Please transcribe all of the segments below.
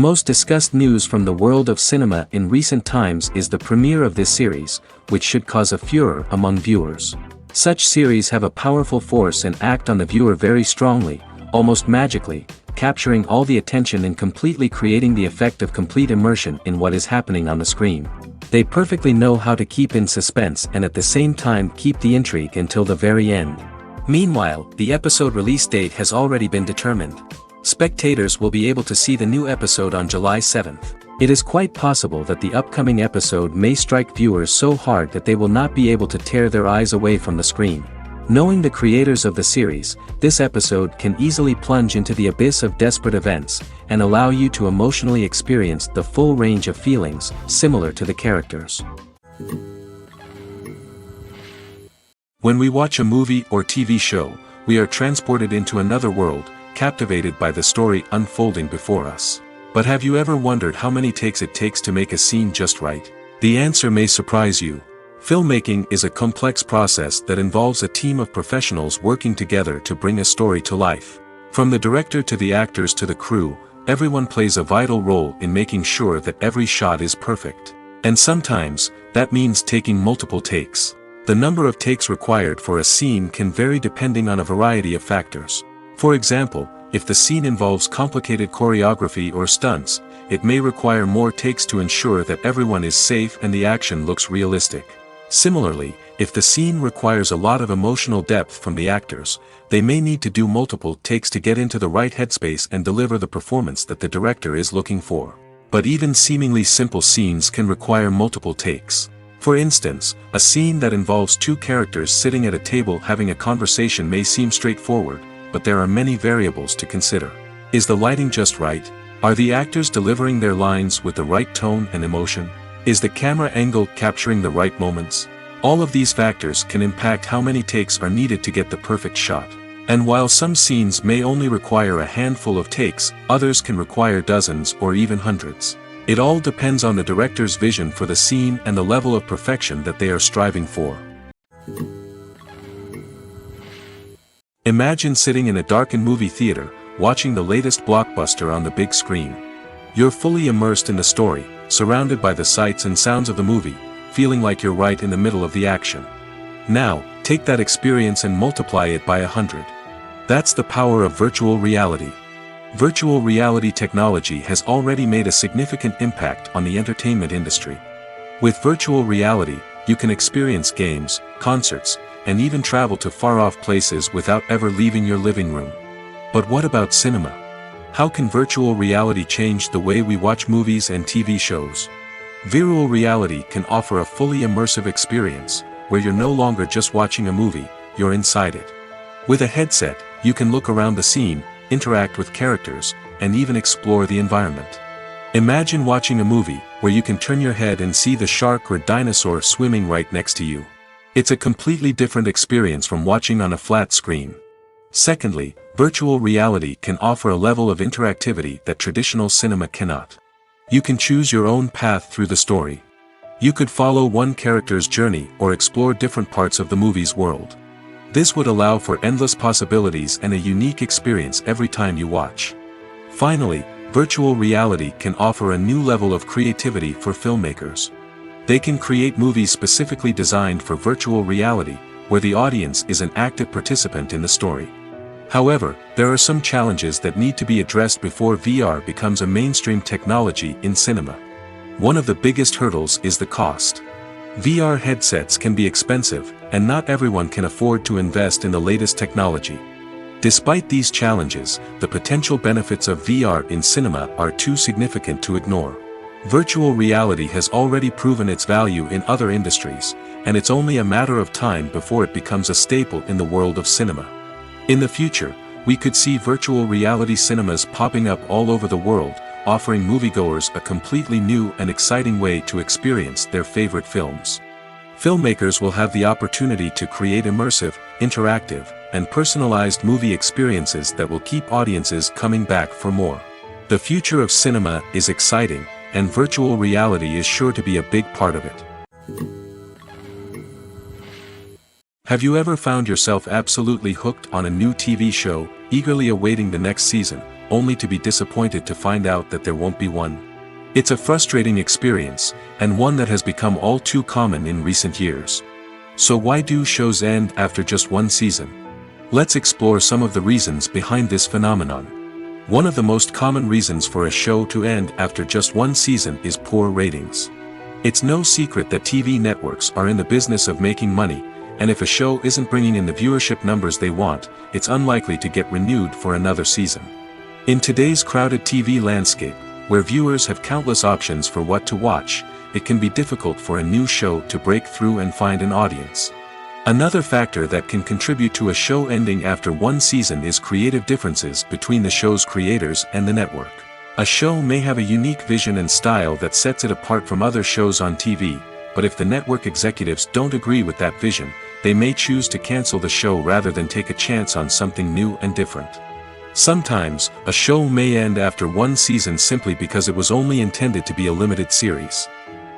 most discussed news from the world of cinema in recent times is the premiere of this series, which should cause a furor among viewers. Such series have a powerful force and act on the viewer very strongly, almost magically, capturing all the attention and completely creating the effect of complete immersion in what is happening on the screen. They perfectly know how to keep in suspense and at the same time keep the intrigue until the very end. Meanwhile, the episode release date has already been determined. Spectators will be able to see the new episode on July 7th. It is quite possible that the upcoming episode may strike viewers so hard that they will not be able to tear their eyes away from the screen. Knowing the creators of the series, this episode can easily plunge into the abyss of desperate events, and allow you to emotionally experience the full range of feelings, similar to the characters. When we watch a movie or TV show, we are transported into another world, captivated by the story unfolding before us. But have you ever wondered how many takes it takes to make a scene just right? The answer may surprise you. Filmmaking is a complex process that involves a team of professionals working together to bring a story to life. From the director to the actors to the crew, everyone plays a vital role in making sure that every shot is perfect. And sometimes, that means taking multiple takes. The number of takes required for a scene can vary depending on a variety of factors. For example, if the scene involves complicated choreography or stunts, it may require more takes to ensure that everyone is safe and the action looks realistic. Similarly, if the scene requires a lot of emotional depth from the actors, they may need to do multiple takes to get into the right headspace and deliver the performance that the director is looking for. But even seemingly simple scenes can require multiple takes. For instance, a scene that involves two characters sitting at a table having a conversation may seem straightforward, but there are many variables to consider. Is the lighting just right? Are the actors delivering their lines with the right tone and emotion? Is the camera angle capturing the right moments? All of these factors can impact how many takes are needed to get the perfect shot. And while some scenes may only require a handful of takes, others can require dozens or even hundreds. It all depends on the director's vision for the scene and the level of perfection that they are striving for. Imagine sitting in a darkened movie theater, watching the latest blockbuster on the big screen. You're fully immersed in the story, surrounded by the sights and sounds of the movie, feeling like you're right in the middle of the action. Now, take that experience and multiply it by 100. That's the power of virtual reality. Virtual reality technology has already made a significant impact on the entertainment industry. With virtual reality, you can experience games, concerts, and even travel to far-off places without ever leaving your living room. But what about cinema? How can virtual reality change the way we watch movies and TV shows? Virtual reality can offer a fully immersive experience, where you're no longer just watching a movie, you're inside it. With a headset, you can look around the scene, interact with characters, and even explore the environment. Imagine watching a movie, where you can turn your head and see the shark or dinosaur swimming right next to you. It's a completely different experience from watching on a flat screen. Secondly, virtual reality can offer a level of interactivity that traditional cinema cannot. You can choose your own path through the story. You could follow one character's journey or explore different parts of the movie's world. This would allow for endless possibilities and a unique experience every time you watch. Finally, virtual reality can offer a new level of creativity for filmmakers. They can create movies specifically designed for virtual reality, where the audience is an active participant in the story. However, there are some challenges that need to be addressed before VR becomes a mainstream technology in cinema. One of the biggest hurdles is the cost. VR headsets can be expensive, and not everyone can afford to invest in the latest technology. Despite these challenges, the potential benefits of VR in cinema are too significant to ignore. Virtual reality has already proven its value in other industries, and it's only a matter of time before it becomes a staple in the world of cinema. In the future, we could see virtual reality cinemas popping up all over the world, offering moviegoers a completely new and exciting way to experience their favorite films. Filmmakers will have the opportunity to create immersive, interactive, and personalized movie experiences that will keep audiences coming back for more. The future of cinema is exciting, and virtual reality is sure to be a big part of it. Have you ever found yourself absolutely hooked on a new TV show, eagerly awaiting the next season, only to be disappointed to find out that there won't be one. It's a frustrating experience, and one that has become all too common in recent years. So why do shows end after just one season? Let's explore some of the reasons behind this phenomenon. One of the most common reasons for a show to end after just one season is poor ratings. It's no secret that TV networks are in the business of making money, and if a show isn't bringing in the viewership numbers they want, it's unlikely to get renewed for another season. In today's crowded TV landscape, where viewers have countless options for what to watch, it can be difficult for a new show to break through and find an audience. Another factor that can contribute to a show ending after one season is creative differences between the show's creators and the network. A show may have a unique vision and style that sets it apart from other shows on TV, but if the network executives don't agree with that vision, they may choose to cancel the show rather than take a chance on something new and different. Sometimes, a show may end after one season simply because it was only intended to be a limited series.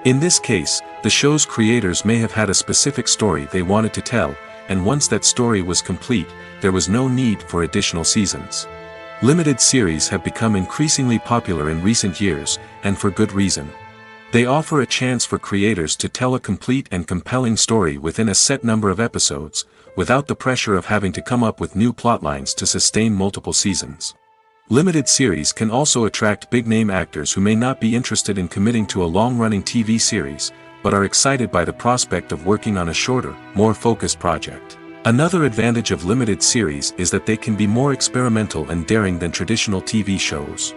In this case, the show's creators may have had a specific story they wanted to tell, and once that story was complete, there was no need for additional seasons. Limited series have become increasingly popular in recent years, and for good reason. They offer a chance for creators to tell a complete and compelling story within a set number of episodes, without the pressure of having to come up with new plotlines to sustain multiple seasons. Limited series can also attract big-name actors who may not be interested in committing to a long-running TV series, but are excited by the prospect of working on a shorter, more focused project. Another advantage of limited series is that they can be more experimental and daring than traditional TV shows.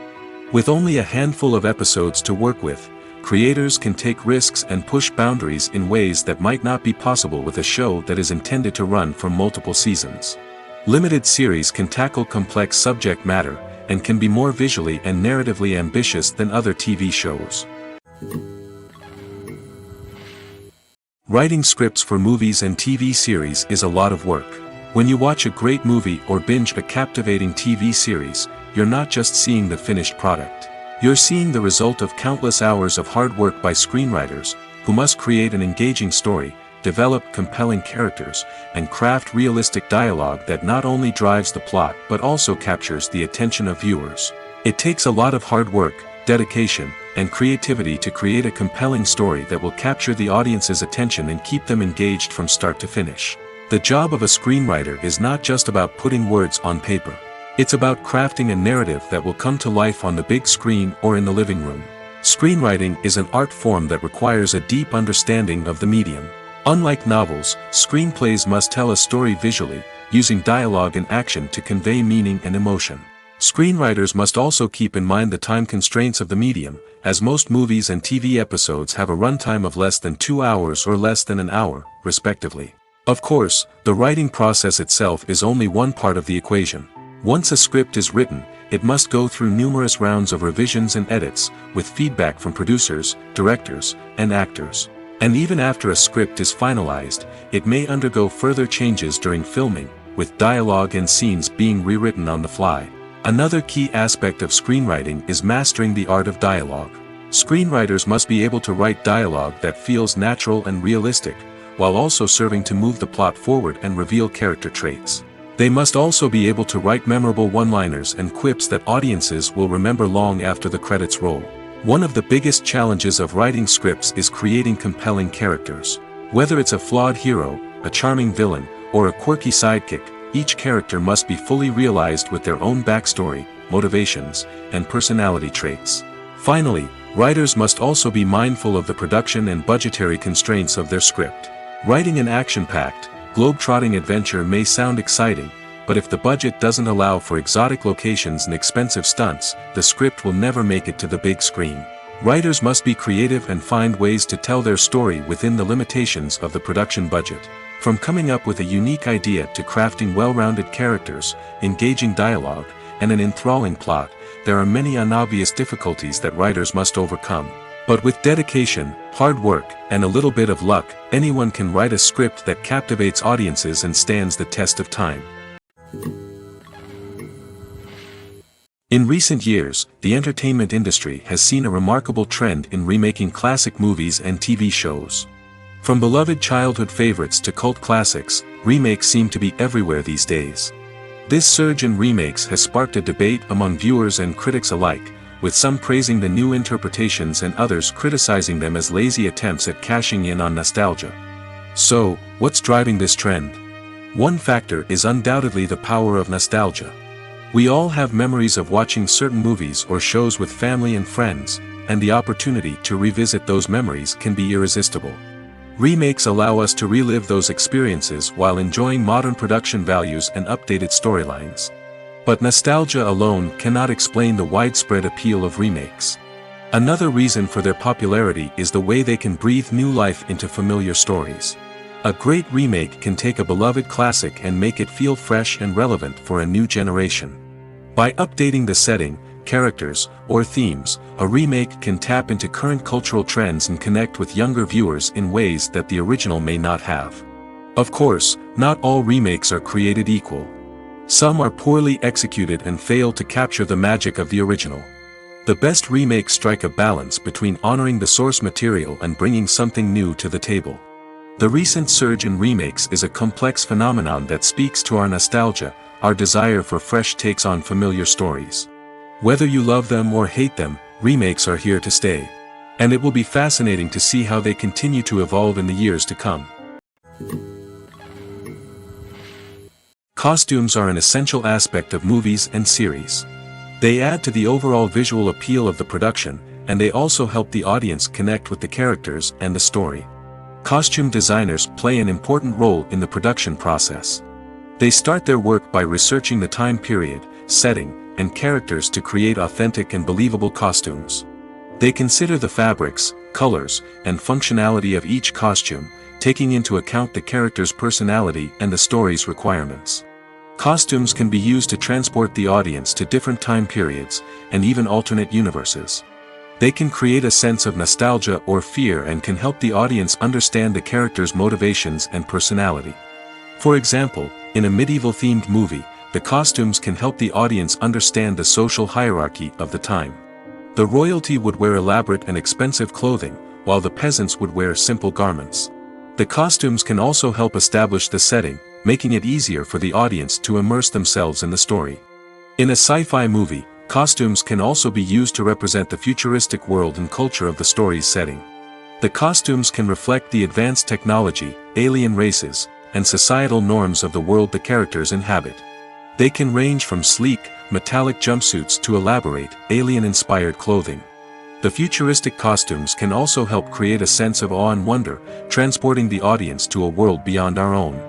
With only a handful of episodes to work with, creators can take risks and push boundaries in ways that might not be possible with a show that is intended to run for multiple seasons. Limited series can tackle complex subject matter, and can be more visually and narratively ambitious than other TV shows. Writing scripts for movies and TV series is a lot of work. When you watch a great movie or binge a captivating TV series, you're not just seeing the finished product. You're seeing the result of countless hours of hard work by screenwriters, who must create an engaging story, develop compelling characters, and craft realistic dialogue that not only drives the plot but also captures the attention of viewers. It takes a lot of hard work, dedication, and creativity to create a compelling story that will capture the audience's attention and keep them engaged from start to finish. The job of a screenwriter is not just about putting words on paper. It's about crafting a narrative that will come to life on the big screen or in the living room. Screenwriting is an art form that requires a deep understanding of the medium. Unlike novels, screenplays must tell a story visually, using dialogue and action to convey meaning and emotion. Screenwriters must also keep in mind the time constraints of the medium, as most movies and TV episodes have a runtime of less than 2 hours or less than an hour, respectively. Of course, the writing process itself is only one part of the equation. Once a script is written, it must go through numerous rounds of revisions and edits, with feedback from producers, directors, and actors. And even after a script is finalized, it may undergo further changes during filming, with dialogue and scenes being rewritten on the fly. Another key aspect of screenwriting is mastering the art of dialogue. Screenwriters must be able to write dialogue that feels natural and realistic, while also serving to move the plot forward and reveal character traits. They must also be able to write memorable one-liners and quips that audiences will remember long after the credits roll. One of the biggest challenges of writing scripts is creating compelling characters. Whether it's a flawed hero, a charming villain, or a quirky sidekick, each character must be fully realized with their own backstory, motivations, and personality traits. Finally, writers must also be mindful of the production and budgetary constraints of their script. Writing an action-packed, globe-trotting adventure may sound exciting, but if the budget doesn't allow for exotic locations and expensive stunts, the script will never make it to the big screen. Writers must be creative and find ways to tell their story within the limitations of the production budget. From coming up with a unique idea to crafting well-rounded characters, engaging dialogue, and an enthralling plot, there are many unobvious difficulties that writers must overcome. But with dedication, hard work, and a little bit of luck, anyone can write a script that captivates audiences and stands the test of time. In recent years, the entertainment industry has seen a remarkable trend in remaking classic movies and TV shows. From beloved childhood favorites to cult classics, remakes seem to be everywhere these days. This surge in remakes has sparked a debate among viewers and critics alike, with some praising the new interpretations and others criticizing them as lazy attempts at cashing in on nostalgia. So, what's driving this trend? One factor is undoubtedly the power of nostalgia. We all have memories of watching certain movies or shows with family and friends, and the opportunity to revisit those memories can be irresistible. Remakes allow us to relive those experiences while enjoying modern production values and updated storylines. But nostalgia alone cannot explain the widespread appeal of remakes. Another reason for their popularity is the way they can breathe new life into familiar stories. A great remake can take a beloved classic and make it feel fresh and relevant for a new generation. By updating the setting, characters, or themes, a remake can tap into current cultural trends and connect with younger viewers in ways that the original may not have. Of course, not all remakes are created equal. Some are poorly executed and fail to capture the magic of the original. The best remakes strike a balance between honoring the source material and bringing something new to the table. The recent surge in remakes is a complex phenomenon that speaks to our nostalgia, our desire for fresh takes on familiar stories. Whether you love them or hate them, remakes are here to stay. And it will be fascinating to see how they continue to evolve in the years to come. Costumes are an essential aspect of movies and series. They add to the overall visual appeal of the production, and they also help the audience connect with the characters and the story. Costume designers play an important role in the production process. They start their work by researching the time period, setting, and characters to create authentic and believable costumes. They consider the fabrics, colors, and functionality of each costume, taking into account the character's personality and the story's requirements. Costumes can be used to transport the audience to different time periods, and even alternate universes. They can create a sense of nostalgia or fear and can help the audience understand the character's motivations and personality. For example, in a medieval-themed movie, the costumes can help the audience understand the social hierarchy of the time. The royalty would wear elaborate and expensive clothing, while the peasants would wear simple garments. The costumes can also help establish the setting, making it easier for the audience to immerse themselves in the story. In a sci-fi movie, costumes can also be used to represent the futuristic world and culture of the story's setting. The costumes can reflect the advanced technology, alien races, and societal norms of the world the characters inhabit. They can range from sleek, metallic jumpsuits to elaborate, alien-inspired clothing. The futuristic costumes can also help create a sense of awe and wonder, transporting the audience to a world beyond our own.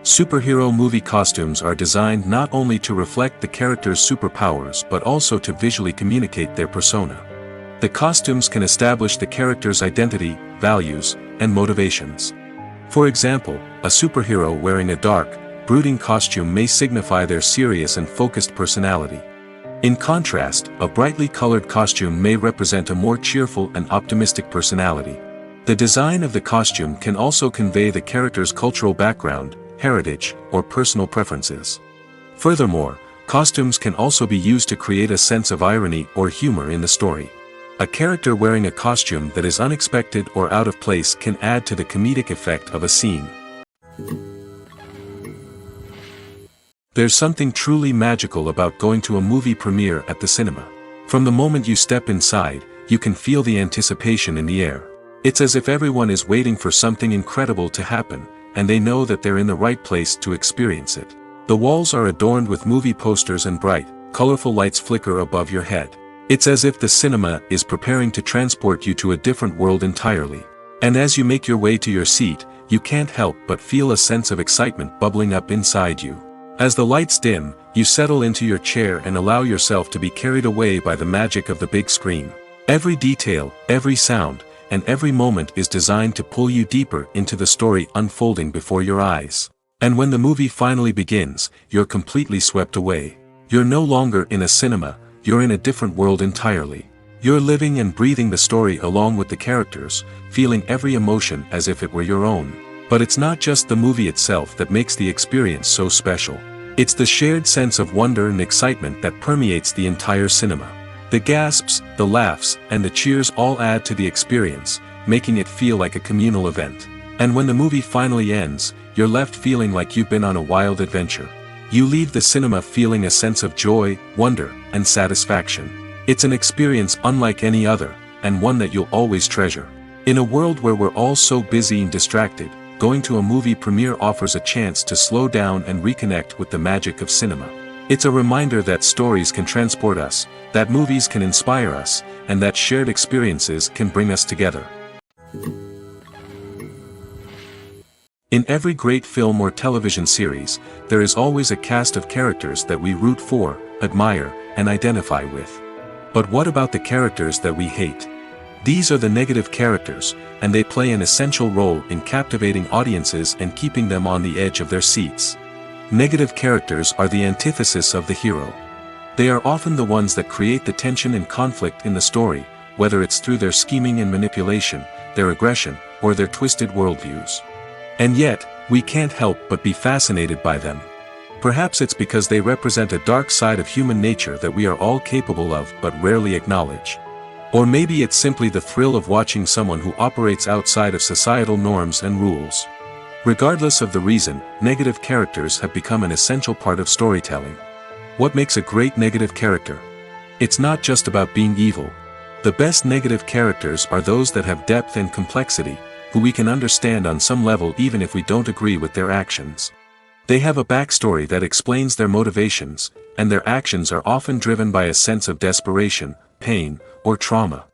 Superhero movie costumes are designed not only to reflect the character's superpowers but also to visually communicate their persona. The costumes can establish the character's identity, values, and motivations. For example, a superhero wearing a dark, brooding costume may signify their serious and focused personality. In contrast, a brightly colored costume may represent a more cheerful and optimistic personality. The design of the costume can also convey the character's cultural background, heritage, or personal preferences. Furthermore, costumes can also be used to create a sense of irony or humor in the story. A character wearing a costume that is unexpected or out of place can add to the comedic effect of a scene. There's something truly magical about going to a movie premiere at the cinema. From the moment you step inside, you can feel the anticipation in the air. It's as if everyone is waiting for something incredible to happen, and they know that they're in the right place to experience it. The walls are adorned with movie posters and bright, colorful lights flicker above your head. It's as if the cinema is preparing to transport you to a different world entirely. And as you make your way to your seat, you can't help but feel a sense of excitement bubbling up inside you. As the lights dim, you settle into your chair and allow yourself to be carried away by the magic of the big screen. Every detail, every sound, and every moment is designed to pull you deeper into the story unfolding before your eyes. And when the movie finally begins, you're completely swept away. You're no longer in a cinema, you're in a different world entirely. You're living and breathing the story along with the characters, feeling every emotion as if it were your own. But it's not just the movie itself that makes the experience so special. It's the shared sense of wonder and excitement that permeates the entire cinema. The gasps, the laughs, and the cheers all add to the experience, making it feel like a communal event. And when the movie finally ends, you're left feeling like you've been on a wild adventure. You leave the cinema feeling a sense of joy, wonder, and satisfaction. It's an experience unlike any other, and one that you'll always treasure. In a world where we're all so busy and distracted, going to a movie premiere offers a chance to slow down and reconnect with the magic of cinema. It's a reminder that stories can transport us, that movies can inspire us, and that shared experiences can bring us together. In every great film or television series, there is always a cast of characters that we root for, admire, and identify with. But what about the characters that we hate? These are the negative characters, and they play an essential role in captivating audiences and keeping them on the edge of their seats. Negative characters are the antithesis of the hero. They are often the ones that create the tension and conflict in the story, whether it's through their scheming and manipulation, their aggression, or their twisted worldviews. And yet, we can't help but be fascinated by them. Perhaps it's because they represent a dark side of human nature that we are all capable of but rarely acknowledge. Or maybe it's simply the thrill of watching someone who operates outside of societal norms and rules. Regardless of the reason, negative characters have become an essential part of storytelling. What makes a great negative character? It's not just about being evil. The best negative characters are those that have depth and complexity, who we can understand on some level even if we don't agree with their actions. They have a backstory that explains their motivations, and their actions are often driven by a sense of desperation, pain, or trauma.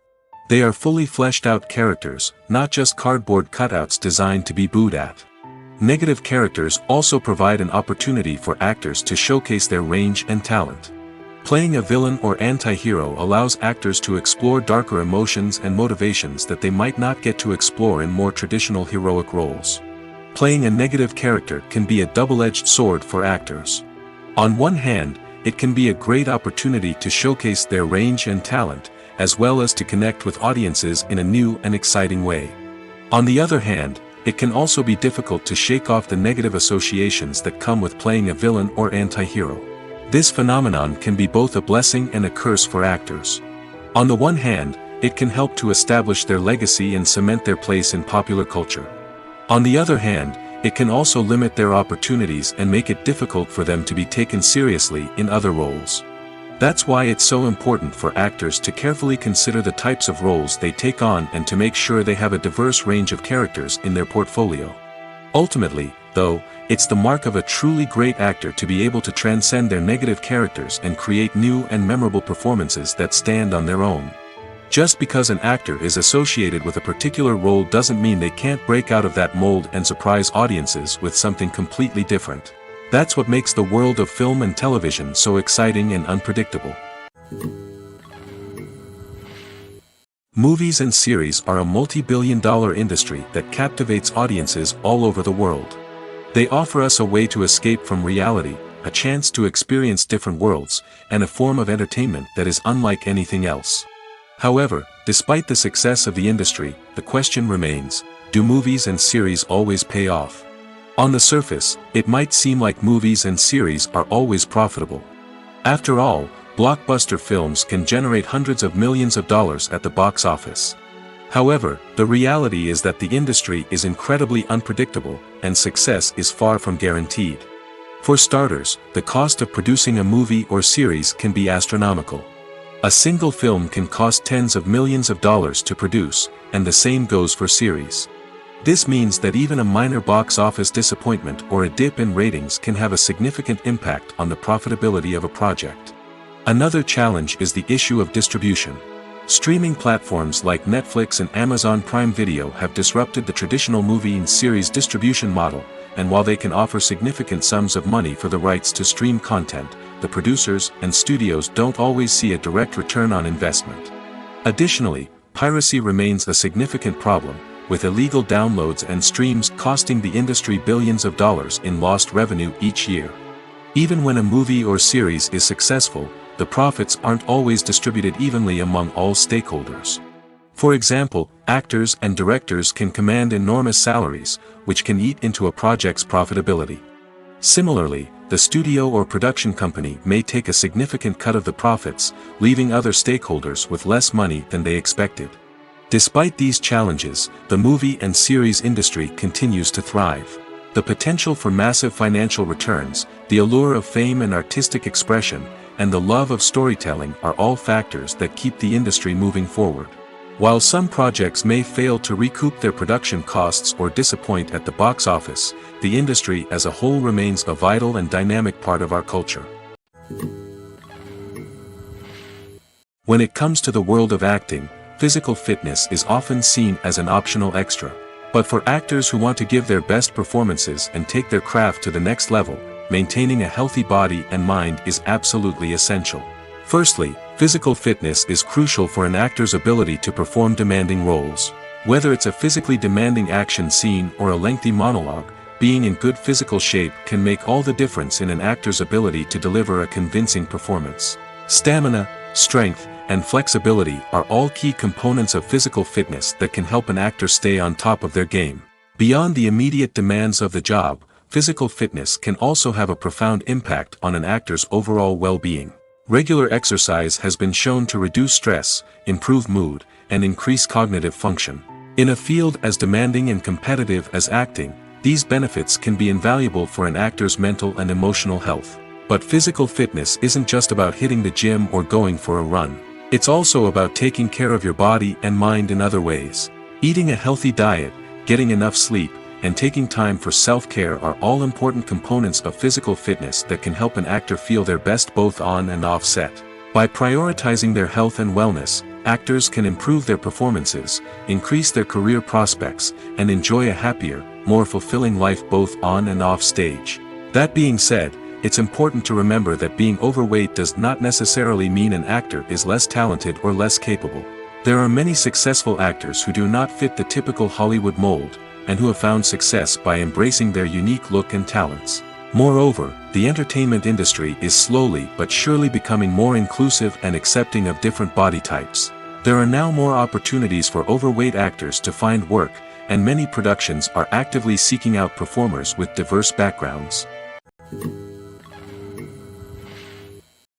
They are fully fleshed out characters, not just cardboard cutouts designed to be booed at. Negative characters also provide an opportunity for actors to showcase their range and talent. Playing a villain or anti-hero allows actors to explore darker emotions and motivations that they might not get to explore in more traditional heroic roles. Playing a negative character can be a double-edged sword for actors. On one hand, it can be a great opportunity to showcase their range and talent, as well as to connect with audiences in a new and exciting way. On the other hand, it can also be difficult to shake off the negative associations that come with playing a villain or anti-hero. This phenomenon can be both a blessing and a curse for actors. On the one hand, it can help to establish their legacy and cement their place in popular culture. On the other hand, it can also limit their opportunities and make it difficult for them to be taken seriously in other roles. That's why it's so important for actors to carefully consider the types of roles they take on and to make sure they have a diverse range of characters in their portfolio. Ultimately, though, it's the mark of a truly great actor to be able to transcend their negative characters and create new and memorable performances that stand on their own. Just because an actor is associated with a particular role doesn't mean they can't break out of that mold and surprise audiences with something completely different. That's what makes the world of film and television so exciting and unpredictable. Movies and series are a multi-billion-dollar industry that captivates audiences all over the world. They offer us a way to escape from reality, a chance to experience different worlds, and a form of entertainment that is unlike anything else. However, despite the success of the industry, the question remains, do movies and series always pay off? On the surface, it might seem like movies and series are always profitable. After all, blockbuster films can generate hundreds of millions of dollars at the box office. However, the reality is that the industry is incredibly unpredictable, and success is far from guaranteed. For starters, the cost of producing a movie or series can be astronomical. A single film can cost tens of millions of dollars to produce, and the same goes for series. This means that even a minor box office disappointment or a dip in ratings can have a significant impact on the profitability of a project. Another challenge is the issue of distribution. Streaming platforms like Netflix and Amazon Prime Video have disrupted the traditional movie and series distribution model, and while they can offer significant sums of money for the rights to stream content, the producers and studios don't always see a direct return on investment. Additionally, piracy remains a significant problem, with illegal downloads and streams costing the industry billions of dollars in lost revenue each year. Even when a movie or series is successful, the profits aren't always distributed evenly among all stakeholders. For example, actors and directors can command enormous salaries, which can eat into a project's profitability. Similarly, the studio or production company may take a significant cut of the profits, leaving other stakeholders with less money than they expected. Despite these challenges, the movie and series industry continues to thrive. The potential for massive financial returns, the allure of fame and artistic expression, and the love of storytelling are all factors that keep the industry moving forward. While some projects may fail to recoup their production costs or disappoint at the box office, the industry as a whole remains a vital and dynamic part of our culture. When it comes to the world of acting, physical fitness is often seen as an optional extra. But for actors who want to give their best performances and take their craft to the next level, maintaining a healthy body and mind is absolutely essential. Firstly, physical fitness is crucial for an actor's ability to perform demanding roles. Whether it's a physically demanding action scene or a lengthy monologue, being in good physical shape can make all the difference in an actor's ability to deliver a convincing performance. Stamina, strength, and flexibility are all key components of physical fitness that can help an actor stay on top of their game. Beyond the immediate demands of the job, physical fitness can also have a profound impact on an actor's overall well-being. Regular exercise has been shown to reduce stress, improve mood, and increase cognitive function. In a field as demanding and competitive as acting, these benefits can be invaluable for an actor's mental and emotional health. But physical fitness isn't just about hitting the gym or going for a run. It's also about taking care of your body and mind in other ways. Eating a healthy diet, getting enough sleep, and taking time for self-care are all important components of physical fitness that can help an actor feel their best both on and off set. By prioritizing their health and wellness, actors can improve their performances, increase their career prospects, and enjoy a happier, more fulfilling life both on and off stage. That being said, it's important to remember that being overweight does not necessarily mean an actor is less talented or less capable. There are many successful actors who do not fit the typical Hollywood mold, and who have found success by embracing their unique look and talents. Moreover, the entertainment industry is slowly but surely becoming more inclusive and accepting of different body types. There are now more opportunities for overweight actors to find work, and many productions are actively seeking out performers with diverse backgrounds.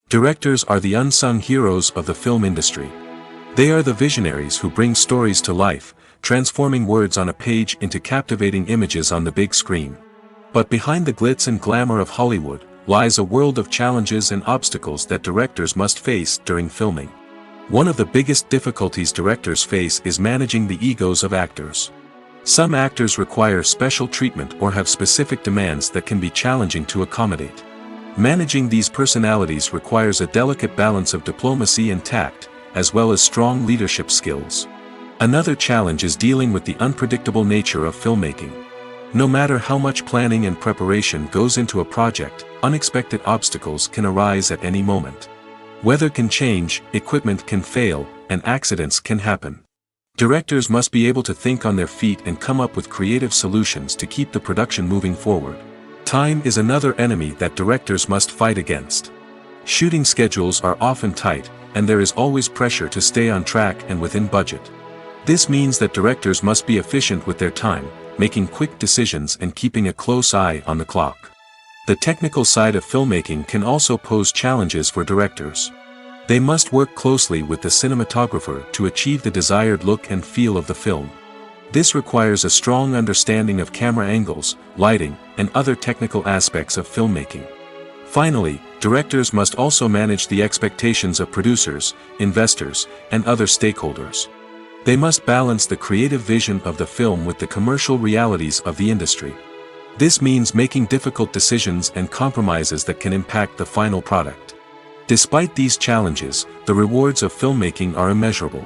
Directors are the unsung heroes of the film industry. They are the visionaries who bring stories to life, transforming words on a page into captivating images on the big screen. But behind the glitz and glamour of Hollywood, lies a world of challenges and obstacles that directors must face during filming. One of the biggest difficulties directors face is managing the egos of actors. Some actors require special treatment or have specific demands that can be challenging to accommodate. Managing these personalities requires a delicate balance of diplomacy and tact, as well as strong leadership skills. Another challenge is dealing with the unpredictable nature of filmmaking. No matter how much planning and preparation goes into a project, unexpected obstacles can arise at any moment. Weather can change, equipment can fail, and accidents can happen. Directors must be able to think on their feet and come up with creative solutions to keep the production moving forward. Time is another enemy that directors must fight against. Shooting schedules are often tight, and there is always pressure to stay on track and within budget. This means that directors must be efficient with their time, making quick decisions and keeping a close eye on the clock. The technical side of filmmaking can also pose challenges for directors. They must work closely with the cinematographer to achieve the desired look and feel of the film. This requires a strong understanding of camera angles, lighting, and other technical aspects of filmmaking. Finally, directors must also manage the expectations of producers, investors, and other stakeholders. They must balance the creative vision of the film with the commercial realities of the industry. This means making difficult decisions and compromises that can impact the final product. Despite these challenges, the rewards of filmmaking are immeasurable.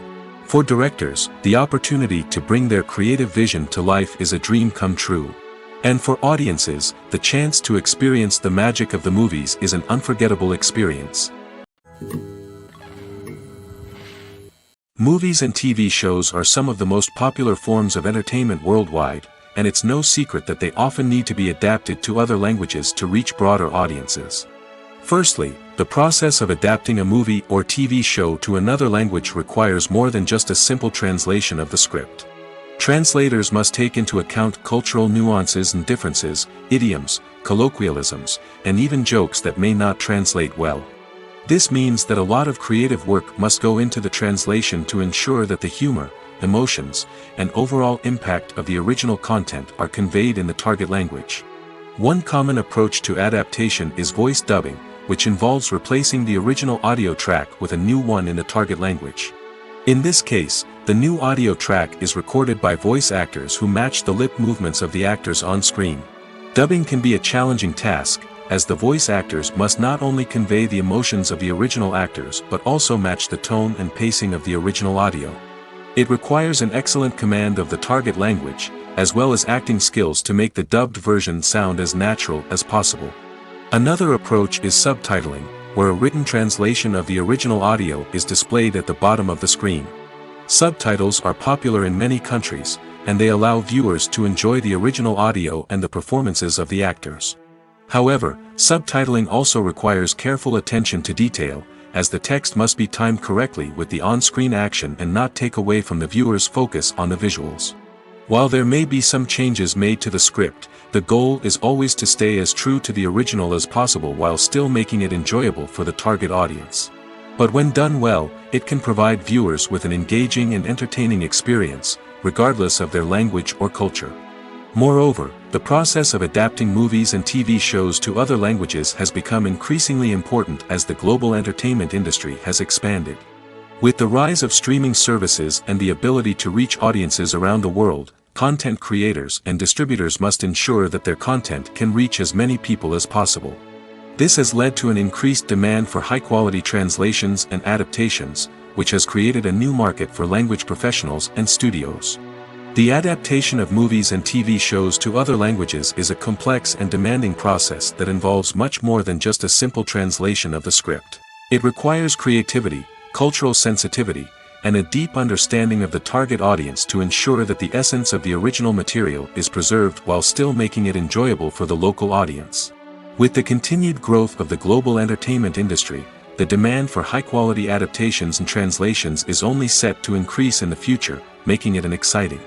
For directors, the opportunity to bring their creative vision to life is a dream come true. And for audiences, the chance to experience the magic of the movies is an unforgettable experience. Movies and TV shows are some of the most popular forms of entertainment worldwide, and it's no secret that they often need to be adapted to other languages to reach broader audiences. Firstly, the process of adapting a movie or TV show to another language requires more than just a simple translation of the script. Translators must take into account cultural nuances and differences, idioms, colloquialisms, and even jokes that may not translate well. This means that a lot of creative work must go into the translation to ensure that the humor, emotions, and overall impact of the original content are conveyed in the target language. One common approach to adaptation is voice dubbing, which involves replacing the original audio track with a new one in the target language. In this case, the new audio track is recorded by voice actors who match the lip movements of the actors on screen. Dubbing can be a challenging task, as the voice actors must not only convey the emotions of the original actors but also match the tone and pacing of the original audio. It requires an excellent command of the target language, as well as acting skills to make the dubbed version sound as natural as possible. Another approach is subtitling, where a written translation of the original audio is displayed at the bottom of the screen. Subtitles are popular in many countries, and they allow viewers to enjoy the original audio and the performances of the actors. However, subtitling also requires careful attention to detail, as the text must be timed correctly with the on-screen action and not take away from the viewer's focus on the visuals. While there may be some changes made to the script, the goal is always to stay as true to the original as possible while still making it enjoyable for the target audience. But when done well, it can provide viewers with an engaging and entertaining experience, regardless of their language or culture. Moreover, the process of adapting movies and TV shows to other languages has become increasingly important as the global entertainment industry has expanded. With the rise of streaming services and the ability to reach audiences around the world, content creators and distributors must ensure that their content can reach as many people as possible. This has led to an increased demand for high-quality translations and adaptations, which has created a new market for language professionals and studios. The adaptation of movies and TV shows to other languages is a complex and demanding process that involves much more than just a simple translation of the script. It requires creativity, cultural sensitivity, and a deep understanding of the target audience to ensure that the essence of the original material is preserved while still making it enjoyable for the local audience. With the continued growth of the global entertainment industry, the demand for high-quality adaptations and translations is only set to increase in the future, making it exciting.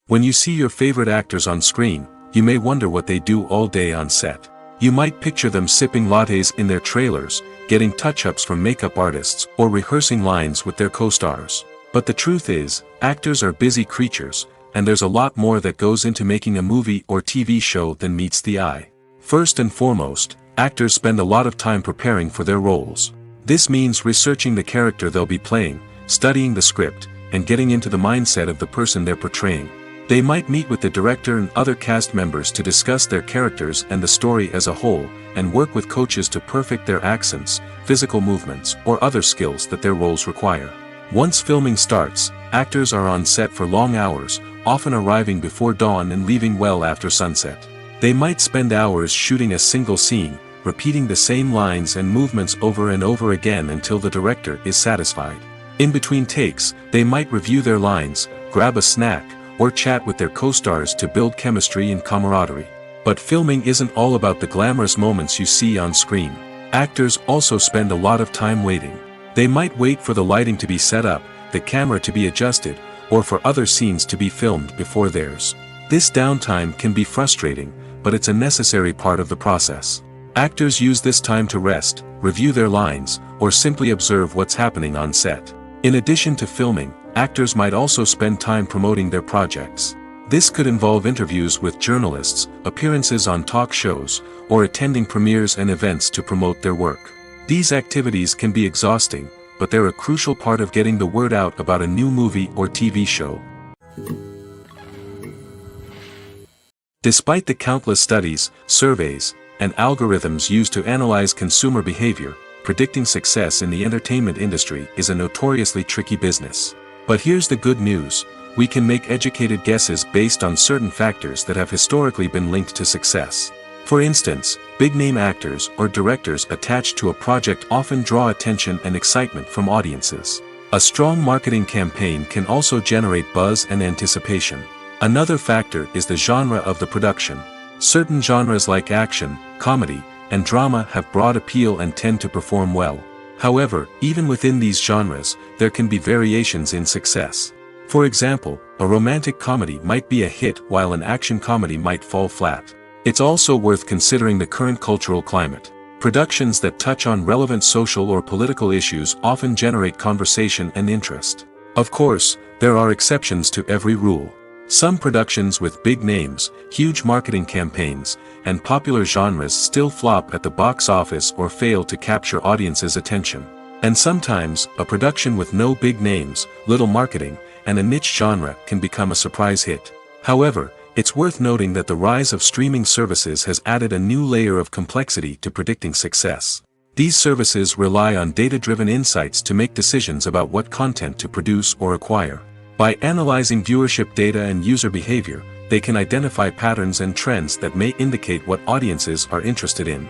When you see your favorite actors on screen, you may wonder what they do all day on set. You might picture them sipping lattes in their trailers, getting touch-ups from makeup artists, or rehearsing lines with their co-stars. But the truth is, actors are busy creatures, and there's a lot more that goes into making a movie or TV show than meets the eye. First and foremost, actors spend a lot of time preparing for their roles. This means researching the character they'll be playing, studying the script, and getting into the mindset of the person they're portraying. They might meet with the director and other cast members to discuss their characters and the story as a whole, and work with coaches to perfect their accents, physical movements, or other skills that their roles require. Once filming starts, actors are on set for long hours, often arriving before dawn and leaving well after sunset. They might spend hours shooting a single scene, repeating the same lines and movements over and over again until the director is satisfied. In between takes, they might review their lines, grab a snack, or chat with their co-stars to build chemistry and camaraderie. But filming isn't all about the glamorous moments you see on screen. Actors also spend a lot of time waiting. They might wait for the lighting to be set up, the camera to be adjusted, or for other scenes to be filmed before theirs. This downtime can be frustrating, but it's a necessary part of the process. Actors use this time to rest, review their lines, or simply observe what's happening on set. In addition to filming, actors might also spend time promoting their projects. This could involve interviews with journalists, appearances on talk shows, or attending premieres and events to promote their work. These activities can be exhausting, but they're a crucial part of getting the word out about a new movie or TV show. Despite the countless studies, surveys, and algorithms used to analyze consumer behavior, predicting success in the entertainment industry is a notoriously tricky business. But here's the good news: we can make educated guesses based on certain factors that have historically been linked to success. For instance, big-name actors or directors attached to a project often draw attention and excitement from audiences. A strong marketing campaign can also generate buzz and anticipation. Another factor is the genre of the production. Certain genres like action, comedy, and drama have broad appeal and tend to perform well. However, even within these genres, there can be variations in success. For example, a romantic comedy might be a hit while an action comedy might fall flat. It's also worth considering the current cultural climate. Productions that touch on relevant social or political issues often generate conversation and interest. Of course, there are exceptions to every rule. Some productions with big names, huge marketing campaigns, and popular genres still flop at the box office or fail to capture audiences' attention. And sometimes, a production with no big names, little marketing, and a niche genre can become a surprise hit. However, it's worth noting that the rise of streaming services has added a new layer of complexity to predicting success. These services rely on data-driven insights to make decisions about what content to produce or acquire. By analyzing viewership data and user behavior, they can identify patterns and trends that may indicate what audiences are interested in.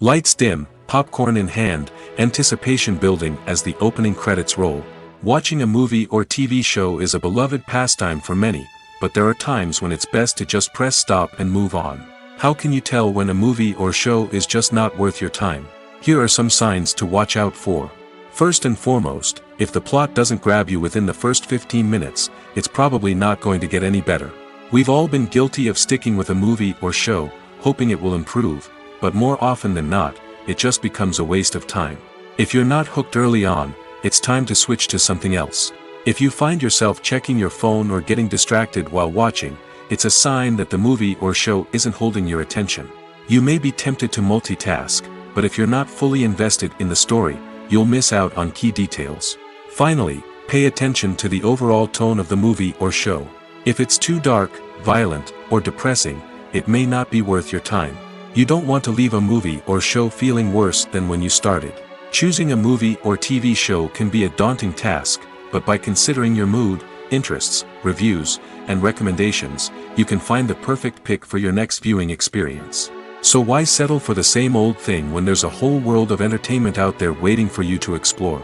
Lights dim, popcorn in hand, anticipation building as the opening credits roll. Watching a movie or TV show is a beloved pastime for many, but there are times when it's best to just press stop and move on. How can you tell when a movie or show is just not worth your time? Here are some signs to watch out for. First and foremost, if the plot doesn't grab you within the first 15 minutes, it's probably not going to get any better. We've all been guilty of sticking with a movie or show, hoping it will improve, but more often than not, it just becomes a waste of time. If you're not hooked early on, it's time to switch to something else. If you find yourself checking your phone or getting distracted while watching, it's a sign that the movie or show isn't holding your attention. You may be tempted to multitask, but if you're not fully invested in the story, you'll miss out on key details. Finally, pay attention to the overall tone of the movie or show. If it's too dark, violent, or depressing, it may not be worth your time. You don't want to leave a movie or show feeling worse than when you started. Choosing a movie or TV show can be a daunting task, but by considering your mood, interests, reviews, and recommendations, you can find the perfect pick for your next viewing experience. So why settle for the same old thing when there's a whole world of entertainment out there waiting for you to explore?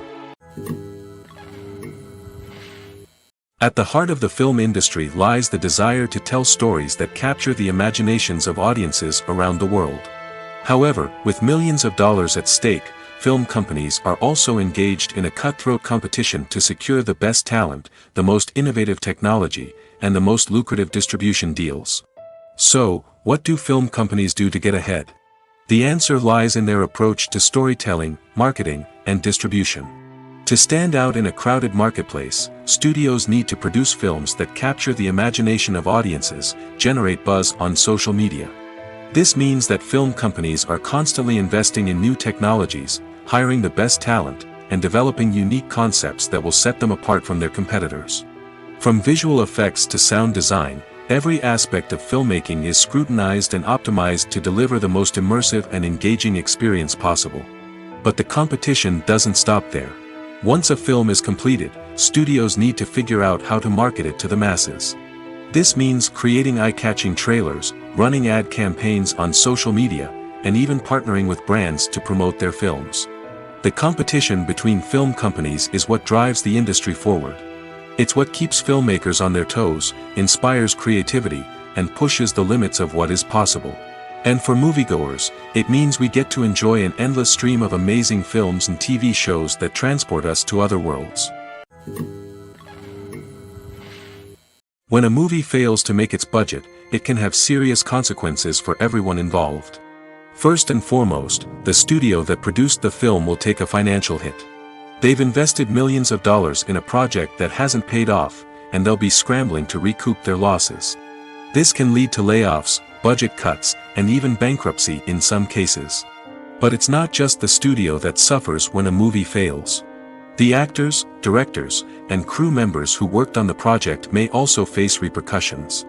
At the heart of the film industry lies the desire to tell stories that capture the imaginations of audiences around the world. However, with millions of dollars at stake, film companies are also engaged in a cutthroat competition to secure the best talent, the most innovative technology, and the most lucrative distribution deals. So, what do film companies do to get ahead? The answer lies in their approach to storytelling, marketing, and distribution. To stand out in a crowded marketplace, studios need to produce films that capture the imagination of audiences, generate buzz on social media. This means that film companies are constantly investing in new technologies, hiring the best talent, and developing unique concepts that will set them apart from their competitors. From visual effects to sound design, every aspect of filmmaking is scrutinized and optimized to deliver the most immersive and engaging experience possible. But the competition doesn't stop there. Once a film is completed, studios need to figure out how to market it to the masses. This means creating eye-catching trailers, running ad campaigns on social media, and even partnering with brands to promote their films. The competition between film companies is what drives the industry forward. It's what keeps filmmakers on their toes, inspires creativity, and pushes the limits of what is possible. And for moviegoers, it means we get to enjoy an endless stream of amazing films and TV shows that transport us to other worlds. When a movie fails to make its budget, it can have serious consequences for everyone involved. First and foremost, the studio that produced the film will take a financial hit. They've invested millions of dollars in a project that hasn't paid off, and they'll be scrambling to recoup their losses. This can lead to layoffs, budget cuts, and even bankruptcy in some cases. But it's not just the studio that suffers when a movie fails. The actors, directors, and crew members who worked on the project may also face repercussions.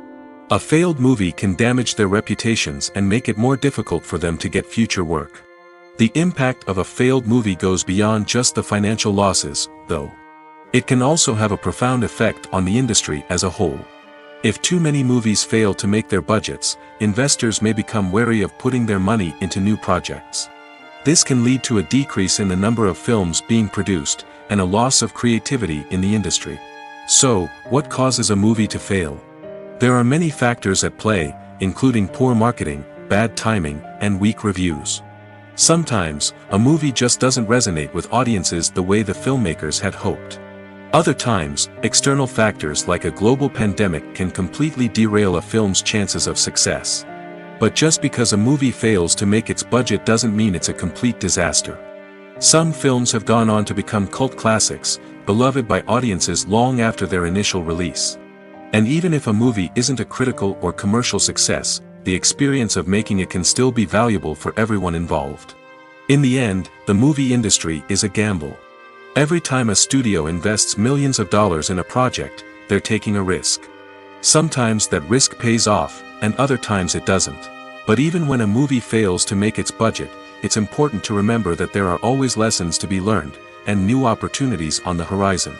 A failed movie can damage their reputations and make it more difficult for them to get future work. The impact of a failed movie goes beyond just the financial losses, though. It can also have a profound effect on the industry as a whole. If too many movies fail to make their budgets, investors may become wary of putting their money into new projects. This can lead to a decrease in the number of films being produced, and a loss of creativity in the industry. So, what causes a movie to fail? There are many factors at play, including poor marketing, bad timing, and weak reviews. Sometimes, a movie just doesn't resonate with audiences the way the filmmakers had hoped. Other times, external factors like a global pandemic can completely derail a film's chances of success. But just because a movie fails to make its budget doesn't mean it's a complete disaster. Some films have gone on to become cult classics, beloved by audiences long after their initial release. And even if a movie isn't a critical or commercial success, the experience of making it can still be valuable for everyone involved. In the end, the movie industry is a gamble. Every time a studio invests millions of dollars in a project, they're taking a risk. Sometimes that risk pays off, and other times it doesn't. But even when a movie fails to make its budget, it's important to remember that there are always lessons to be learned, and new opportunities on the horizon.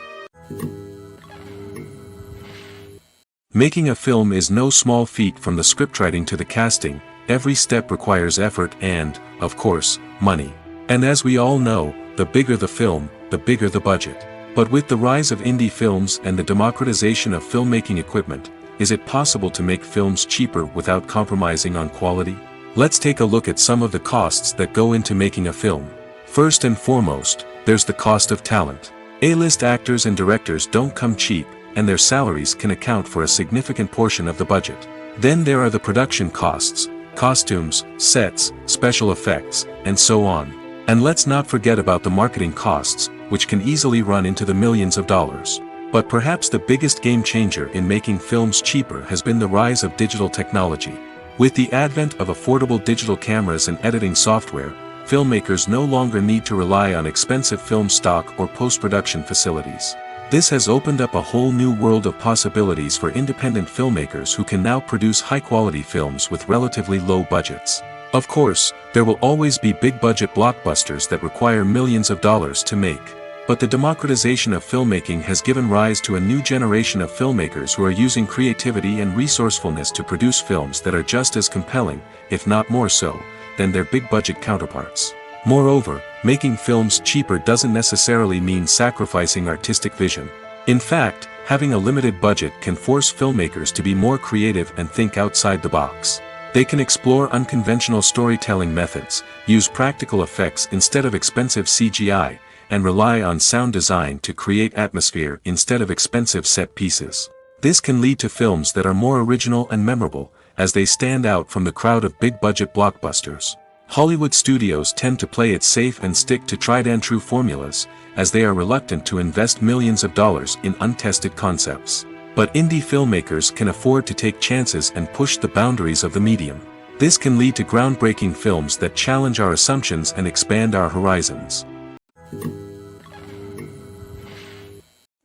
Making a film is no small feat. From the scriptwriting to the casting, every step requires effort and, of course, money. And as we all know, the bigger the film, the bigger the budget. But with the rise of indie films and the democratization of filmmaking equipment, is it possible to make films cheaper without compromising on quality? Let's take a look at some of the costs that go into making a film. First and foremost, there's the cost of talent. A-list actors and directors don't come cheap, and their salaries can account for a significant portion of the budget. Then there are the production costs, costumes, sets, special effects, and so on. And let's not forget about the marketing costs, which can easily run into the millions of dollars. But perhaps the biggest game changer in making films cheaper has been the rise of digital technology. With the advent of affordable digital cameras and editing software, filmmakers no longer need to rely on expensive film stock or post-production facilities. This has opened up a whole new world of possibilities for independent filmmakers who can now produce high-quality films with relatively low budgets. Of course, there will always be big-budget blockbusters that require millions of dollars to make. But the democratization of filmmaking has given rise to a new generation of filmmakers who are using creativity and resourcefulness to produce films that are just as compelling, if not more so, than their big-budget counterparts. Moreover, making films cheaper doesn't necessarily mean sacrificing artistic vision. In fact, having a limited budget can force filmmakers to be more creative and think outside the box. They can explore unconventional storytelling methods, use practical effects instead of expensive CGI, and rely on sound design to create atmosphere instead of expensive set pieces. This can lead to films that are more original and memorable, as they stand out from the crowd of big-budget blockbusters. Hollywood studios tend to play it safe and stick to tried-and-true formulas, as they are reluctant to invest millions of dollars in untested concepts. But indie filmmakers can afford to take chances and push the boundaries of the medium. This can lead to groundbreaking films that challenge our assumptions and expand our horizons.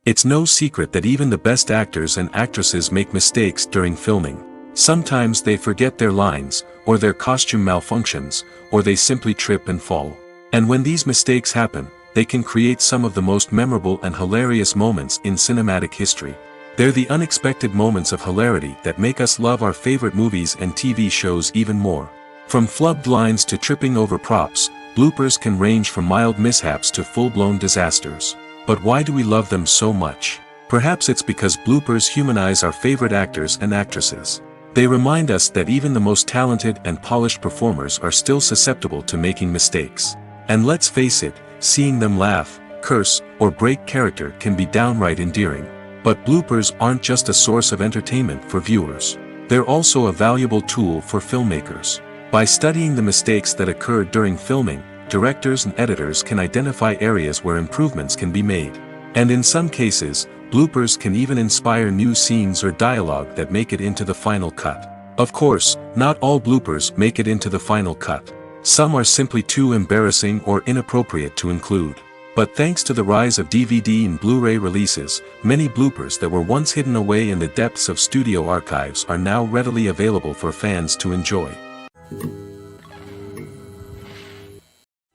It's no secret that even the best actors and actresses make mistakes during filming. Sometimes they forget their lines, or their costume malfunctions, or they simply trip and fall. And when these mistakes happen, they can create some of the most memorable and hilarious moments in cinematic history. They're the unexpected moments of hilarity that make us love our favorite movies and TV shows even more. From flubbed lines to tripping over props, bloopers can range from mild mishaps to full-blown disasters. But why do we love them so much? Perhaps it's because bloopers humanize our favorite actors and actresses. They remind us that even the most talented and polished performers are still susceptible to making mistakes. And let's face it, seeing them laugh, curse, or break character can be downright endearing. But bloopers aren't just a source of entertainment for viewers. They're also a valuable tool for filmmakers. By studying the mistakes that occurred during filming, directors and editors can identify areas where improvements can be made. And in some cases, bloopers can even inspire new scenes or dialogue that make it into the final cut. Of course, not all bloopers make it into the final cut. Some are simply too embarrassing or inappropriate to include. But thanks to the rise of DVD and Blu-ray releases, many bloopers that were once hidden away in the depths of studio archives are now readily available for fans to enjoy.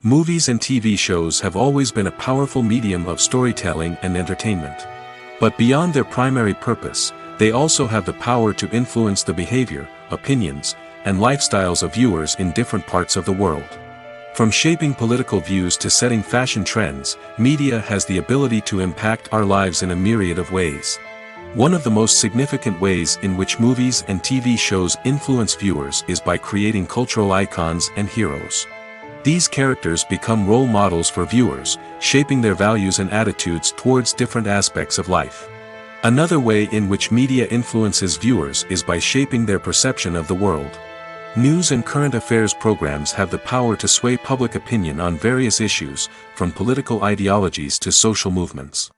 Movies and TV shows have always been a powerful medium of storytelling and entertainment. But beyond their primary purpose, they also have the power to influence the behavior, opinions, and lifestyles of viewers in different parts of the world. From shaping political views to setting fashion trends, media has the ability to impact our lives in a myriad of ways. One of the most significant ways in which movies and TV shows influence viewers is by creating cultural icons and heroes. These characters become role models for viewers, shaping their values and attitudes towards different aspects of life. Another way in which media influences viewers is by shaping their perception of the world. News and current affairs programs have the power to sway public opinion on various issues, from political ideologies to social movements.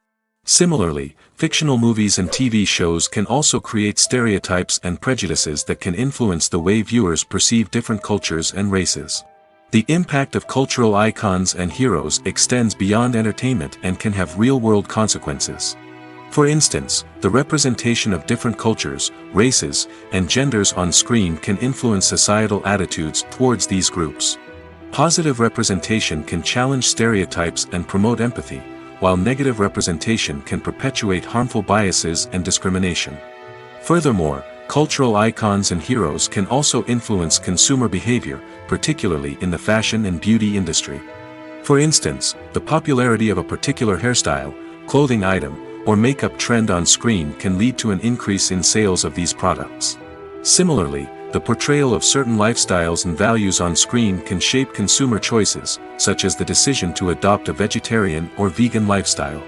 Similarly, fictional movies and TV shows can also create stereotypes and prejudices that can influence the way viewers perceive different cultures and races. The impact of cultural icons and heroes extends beyond entertainment and can have real-world consequences. For instance, the representation of different cultures, races, and genders on screen can influence societal attitudes towards these groups. Positive representation can challenge stereotypes and promote empathy, while negative representation can perpetuate harmful biases and discrimination. Furthermore, cultural icons and heroes can also influence consumer behavior, particularly in the fashion and beauty industry. For instance, the popularity of a particular hairstyle, clothing item, or makeup trend on screen can lead to an increase in sales of these products. Similarly, the portrayal of certain lifestyles and values on screen can shape consumer choices, such as the decision to adopt a vegetarian or vegan lifestyle.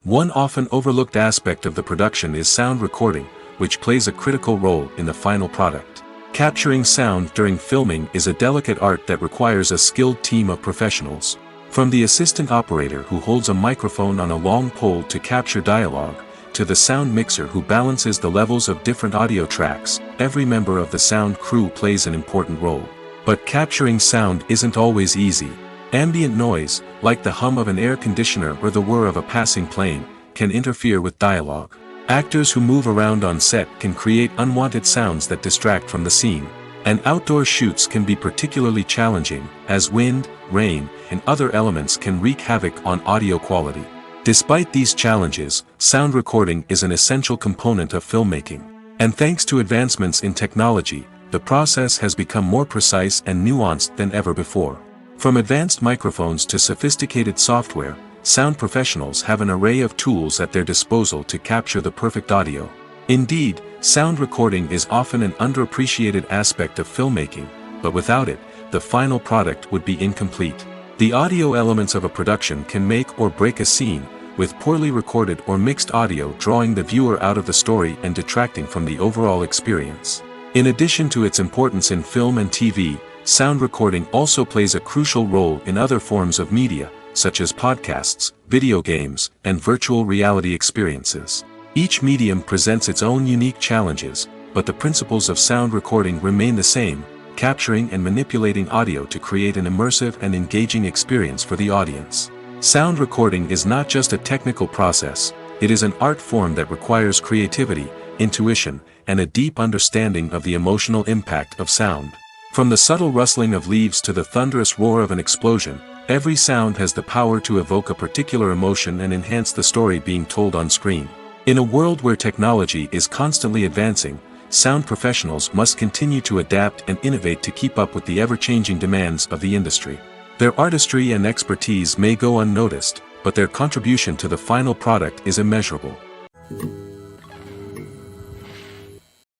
One often overlooked aspect of the production is sound recording, which plays a critical role in the final product. Capturing sound during filming is a delicate art that requires a skilled team of professionals. From the assistant operator who holds a microphone on a long pole to capture dialogue, to the sound mixer who balances the levels of different audio tracks, every member of the sound crew plays an important role. But capturing sound isn't always easy. Ambient noise, like the hum of an air conditioner or the whir of a passing plane, can interfere with dialogue. Actors who move around on set can create unwanted sounds that distract from the scene. And outdoor shoots can be particularly challenging, as wind, rain, and other elements can wreak havoc on audio quality. Despite these challenges, sound recording is an essential component of filmmaking. And thanks to advancements in technology, the process has become more precise and nuanced than ever before. From advanced microphones to sophisticated software, sound professionals have an array of tools at their disposal to capture the perfect audio. Indeed, sound recording is often an underappreciated aspect of filmmaking, but without it, the final product would be incomplete. The audio elements of a production can make or break a scene, with poorly recorded or mixed audio drawing the viewer out of the story and detracting from the overall experience. In addition to its importance in film and TV, sound recording also plays a crucial role in other forms of media, such as podcasts, video games, and virtual reality experiences. Each medium presents its own unique challenges, but the principles of sound recording remain the same, capturing and manipulating audio to create an immersive and engaging experience for the audience. Sound recording is not just a technical process, it is an art form that requires creativity, intuition, and a deep understanding of the emotional impact of sound. From the subtle rustling of leaves to the thunderous roar of an explosion, every sound has the power to evoke a particular emotion and enhance the story being told on screen. In a world where technology is constantly advancing, sound professionals must continue to adapt and innovate to keep up with the ever-changing demands of the industry. Their artistry and expertise may go unnoticed, but their contribution to the final product is immeasurable.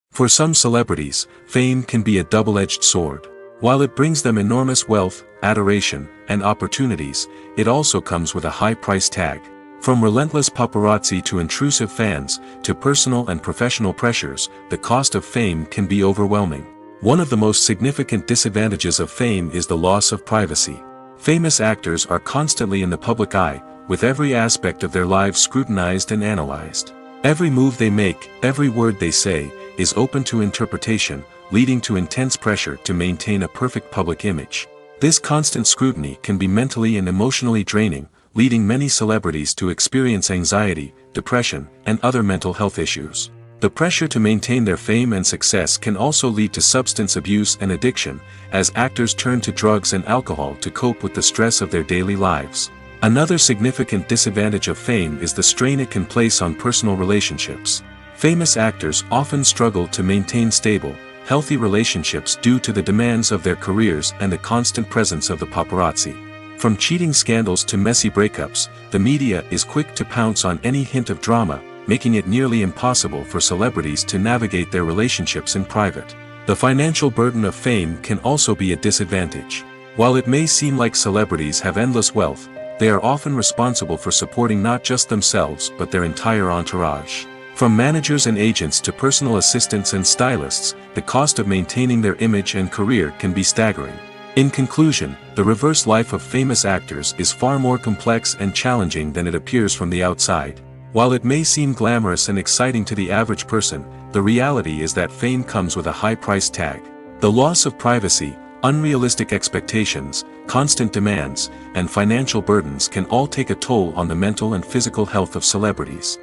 For some celebrities, fame can be a double-edged sword. While it brings them enormous wealth, adoration, and opportunities, it also comes with a high price tag. From relentless paparazzi to intrusive fans, to personal and professional pressures, the cost of fame can be overwhelming. One of the most significant disadvantages of fame is the loss of privacy. Famous actors are constantly in the public eye, with every aspect of their lives scrutinized and analyzed. Every move they make, every word they say, is open to interpretation, leading to intense pressure to maintain a perfect public image. This constant scrutiny can be mentally and emotionally draining, leading many celebrities to experience anxiety, depression, and other mental health issues. The pressure to maintain their fame and success can also lead to substance abuse and addiction, as actors turn to drugs and alcohol to cope with the stress of their daily lives. Another significant disadvantage of fame is the strain it can place on personal relationships. Famous actors often struggle to maintain stable, healthy relationships due to the demands of their careers and the constant presence of the paparazzi. From cheating scandals to messy breakups, the media is quick to pounce on any hint of drama, making it nearly impossible for celebrities to navigate their relationships in private. The financial burden of fame can also be a disadvantage. While it may seem like celebrities have endless wealth, they are often responsible for supporting not just themselves but their entire entourage. From managers and agents to personal assistants and stylists, the cost of maintaining their image and career can be staggering. In conclusion, the reverse life of famous actors is far more complex and challenging than it appears from the outside. While it may seem glamorous and exciting to the average person, the reality is that fame comes with a high price tag. The loss of privacy, unrealistic expectations, constant demands, and financial burdens can all take a toll on the mental and physical health of celebrities.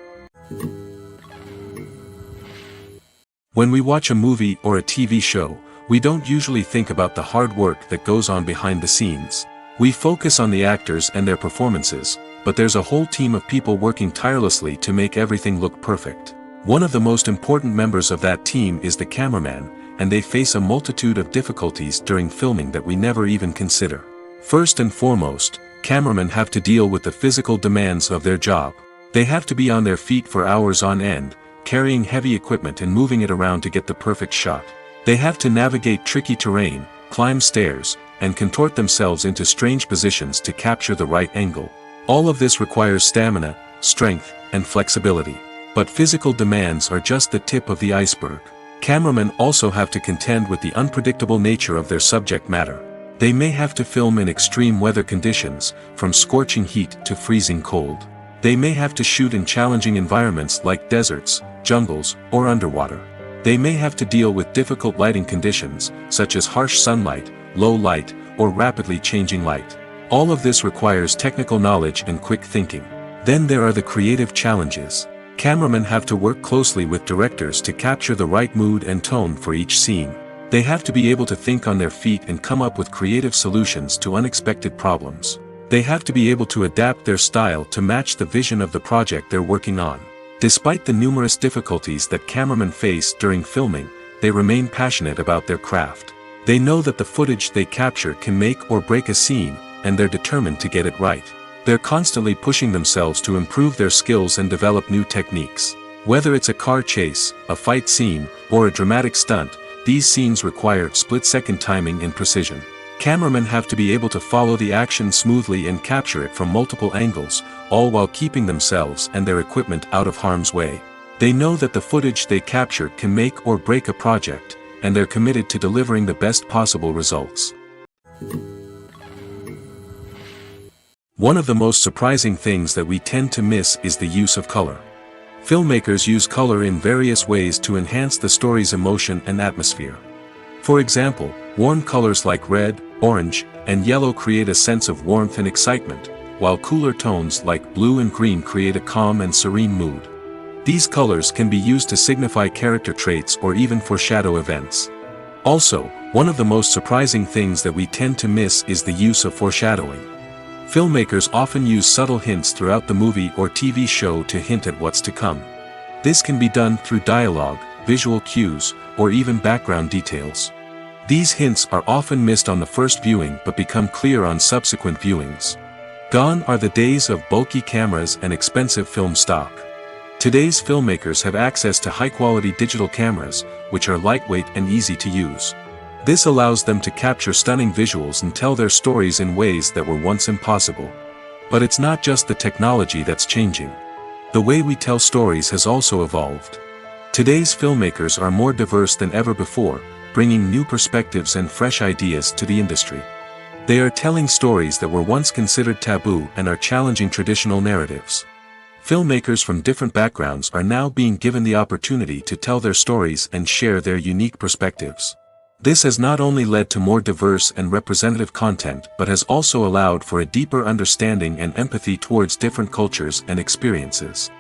When we watch a movie or a TV show, we don't usually think about the hard work that goes on behind the scenes. We focus on the actors and their performances, but there's a whole team of people working tirelessly to make everything look perfect. One of the most important members of that team is the cameraman, and they face a multitude of difficulties during filming that we never even consider. First and foremost, cameramen have to deal with the physical demands of their job. They have to be on their feet for hours on end, carrying heavy equipment and moving it around to get the perfect shot. They have to navigate tricky terrain, climb stairs, and contort themselves into strange positions to capture the right angle. All of this requires stamina, strength, and flexibility. But physical demands are just the tip of the iceberg. Cameramen also have to contend with the unpredictable nature of their subject matter. They may have to film in extreme weather conditions, from scorching heat to freezing cold. They may have to shoot in challenging environments like deserts, jungles, or underwater. They may have to deal with difficult lighting conditions, such as harsh sunlight, low light, or rapidly changing light. All of this requires technical knowledge and quick thinking. Then there are the creative challenges. Cameramen have to work closely with directors to capture the right mood and tone for each scene. They have to be able to think on their feet and come up with creative solutions to unexpected problems. They have to be able to adapt their style to match the vision of the project they're working on. Despite the numerous difficulties that cameramen face during filming, they remain passionate about their craft. They know that the footage they capture can make or break a scene, and they're determined to get it right. They're constantly pushing themselves to improve their skills and develop new techniques. Whether it's a car chase, a fight scene, or a dramatic stunt, these scenes require split-second timing and precision. Cameramen have to be able to follow the action smoothly and capture it from multiple angles, all while keeping themselves and their equipment out of harm's way. They know that the footage they capture can make or break a project, and they're committed to delivering the best possible results. One of the most surprising things that we tend to miss is the use of color. Filmmakers use color in various ways to enhance the story's emotion and atmosphere. For example, warm colors like red, orange, and yellow create a sense of warmth and excitement, while cooler tones like blue and green create a calm and serene mood. These colors can be used to signify character traits or even foreshadow events. Also, one of the most surprising things that we tend to miss is the use of foreshadowing. Filmmakers often use subtle hints throughout the movie or TV show to hint at what's to come. This can be done through dialogue, visual cues, or even background details. These hints are often missed on the first viewing but become clear on subsequent viewings. Gone are the days of bulky cameras and expensive film stock. Today's filmmakers have access to high-quality digital cameras, which are lightweight and easy to use. This allows them to capture stunning visuals and tell their stories in ways that were once impossible. But it's not just the technology that's changing. The way we tell stories has also evolved. Today's filmmakers are more diverse than ever before, bringing new perspectives and fresh ideas to the industry. They are telling stories that were once considered taboo and are challenging traditional narratives. Filmmakers from different backgrounds are now being given the opportunity to tell their stories and share their unique perspectives. This has not only led to more diverse and representative content but has also allowed for a deeper understanding and empathy towards different cultures and experiences.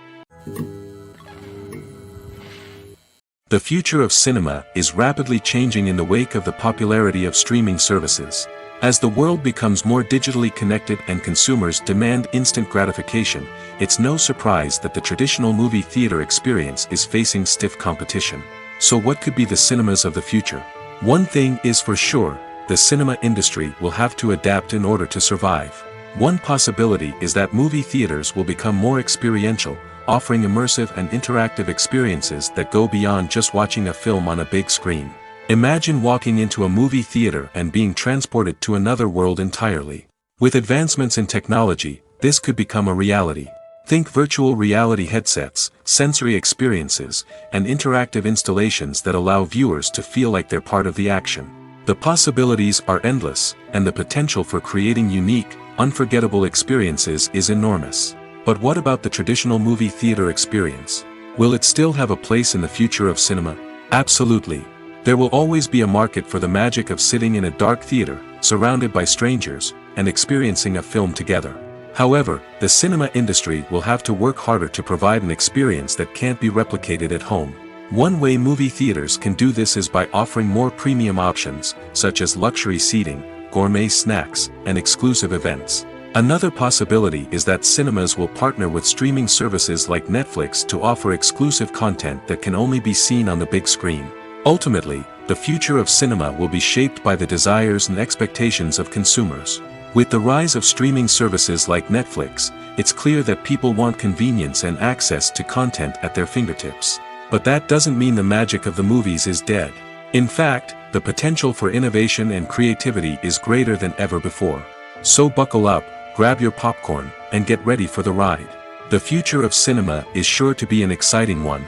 The future of cinema is rapidly changing in the wake of the popularity of streaming services. As the world becomes more digitally connected and consumers demand instant gratification, it's no surprise that the traditional movie theater experience is facing stiff competition. So what could be the cinemas of the future? One thing is for sure, the cinema industry will have to adapt in order to survive. One possibility is that movie theaters will become more experiential, offering immersive and interactive experiences that go beyond just watching a film on a big screen. Imagine walking into a movie theater and being transported to another world entirely. With advancements in technology, this could become a reality. Think virtual reality headsets, sensory experiences, and interactive installations that allow viewers to feel like they're part of the action. The possibilities are endless, and the potential for creating unique, unforgettable experiences is enormous. But what about the traditional movie theater experience? Will it still have a place in the future of cinema? Absolutely. There will always be a market for the magic of sitting in a dark theater, surrounded by strangers, and experiencing a film together. However, the cinema industry will have to work harder to provide an experience that can't be replicated at home. One way movie theaters can do this is by offering more premium options, such as luxury seating, gourmet snacks, and exclusive events. Another possibility is that cinemas will partner with streaming services like Netflix to offer exclusive content that can only be seen on the big screen. Ultimately, the future of cinema will be shaped by the desires and expectations of consumers. With the rise of streaming services like Netflix, it's clear that people want convenience and access to content at their fingertips. But that doesn't mean the magic of the movies is dead. In fact, the potential for innovation and creativity is greater than ever before. So buckle up, grab your popcorn, and get ready for the ride. The future of cinema is sure to be an exciting one.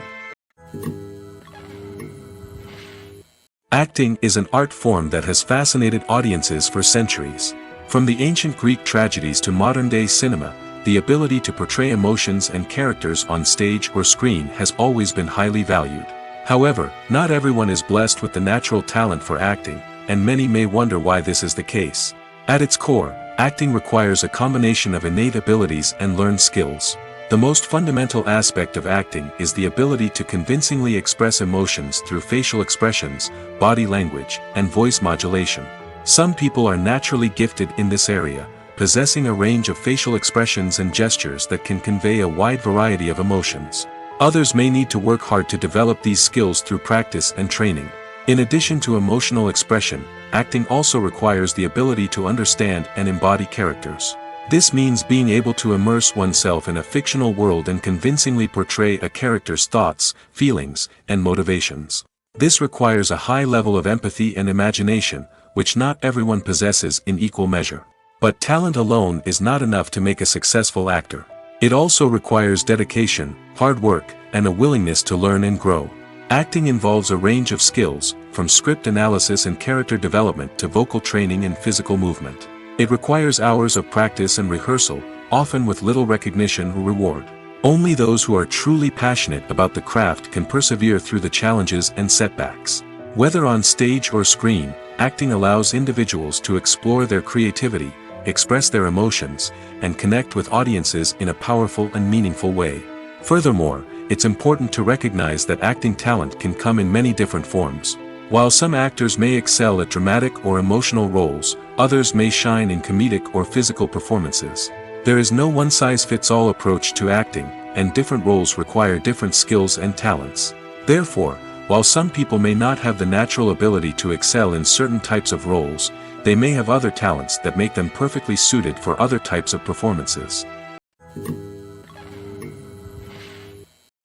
Acting is an art form that has fascinated audiences for centuries. From the ancient Greek tragedies to modern-day cinema, the ability to portray emotions and characters on stage or screen has always been highly valued. However, not everyone is blessed with the natural talent for acting, and many may wonder why this is the case. At its core, acting requires a combination of innate abilities and learned skills. The most fundamental aspect of acting is the ability to convincingly express emotions through facial expressions, body language, and voice modulation. Some people are naturally gifted in this area, possessing a range of facial expressions and gestures that can convey a wide variety of emotions. Others may need to work hard to develop these skills through practice and training. In addition to emotional expression, acting also requires the ability to understand and embody characters. This means being able to immerse oneself in a fictional world and convincingly portray a character's thoughts, feelings, and motivations. This requires a high level of empathy and imagination, which not everyone possesses in equal measure. But talent alone is not enough to make a successful actor. It also requires dedication, hard work, and a willingness to learn and grow. Acting involves a range of skills, from script analysis and character development to vocal training and physical movement. It requires hours of practice and rehearsal, often with little recognition or reward. Only those who are truly passionate about the craft can persevere through the challenges and setbacks. Whether on stage or screen, acting allows individuals to explore their creativity, express their emotions, and connect with audiences in a powerful and meaningful way. Furthermore, it's important to recognize that acting talent can come in many different forms. While some actors may excel at dramatic or emotional roles, others may shine in comedic or physical performances. There is no one-size-fits-all approach to acting, and different roles require different skills and talents. Therefore, while some people may not have the natural ability to excel in certain types of roles, they may have other talents that make them perfectly suited for other types of performances.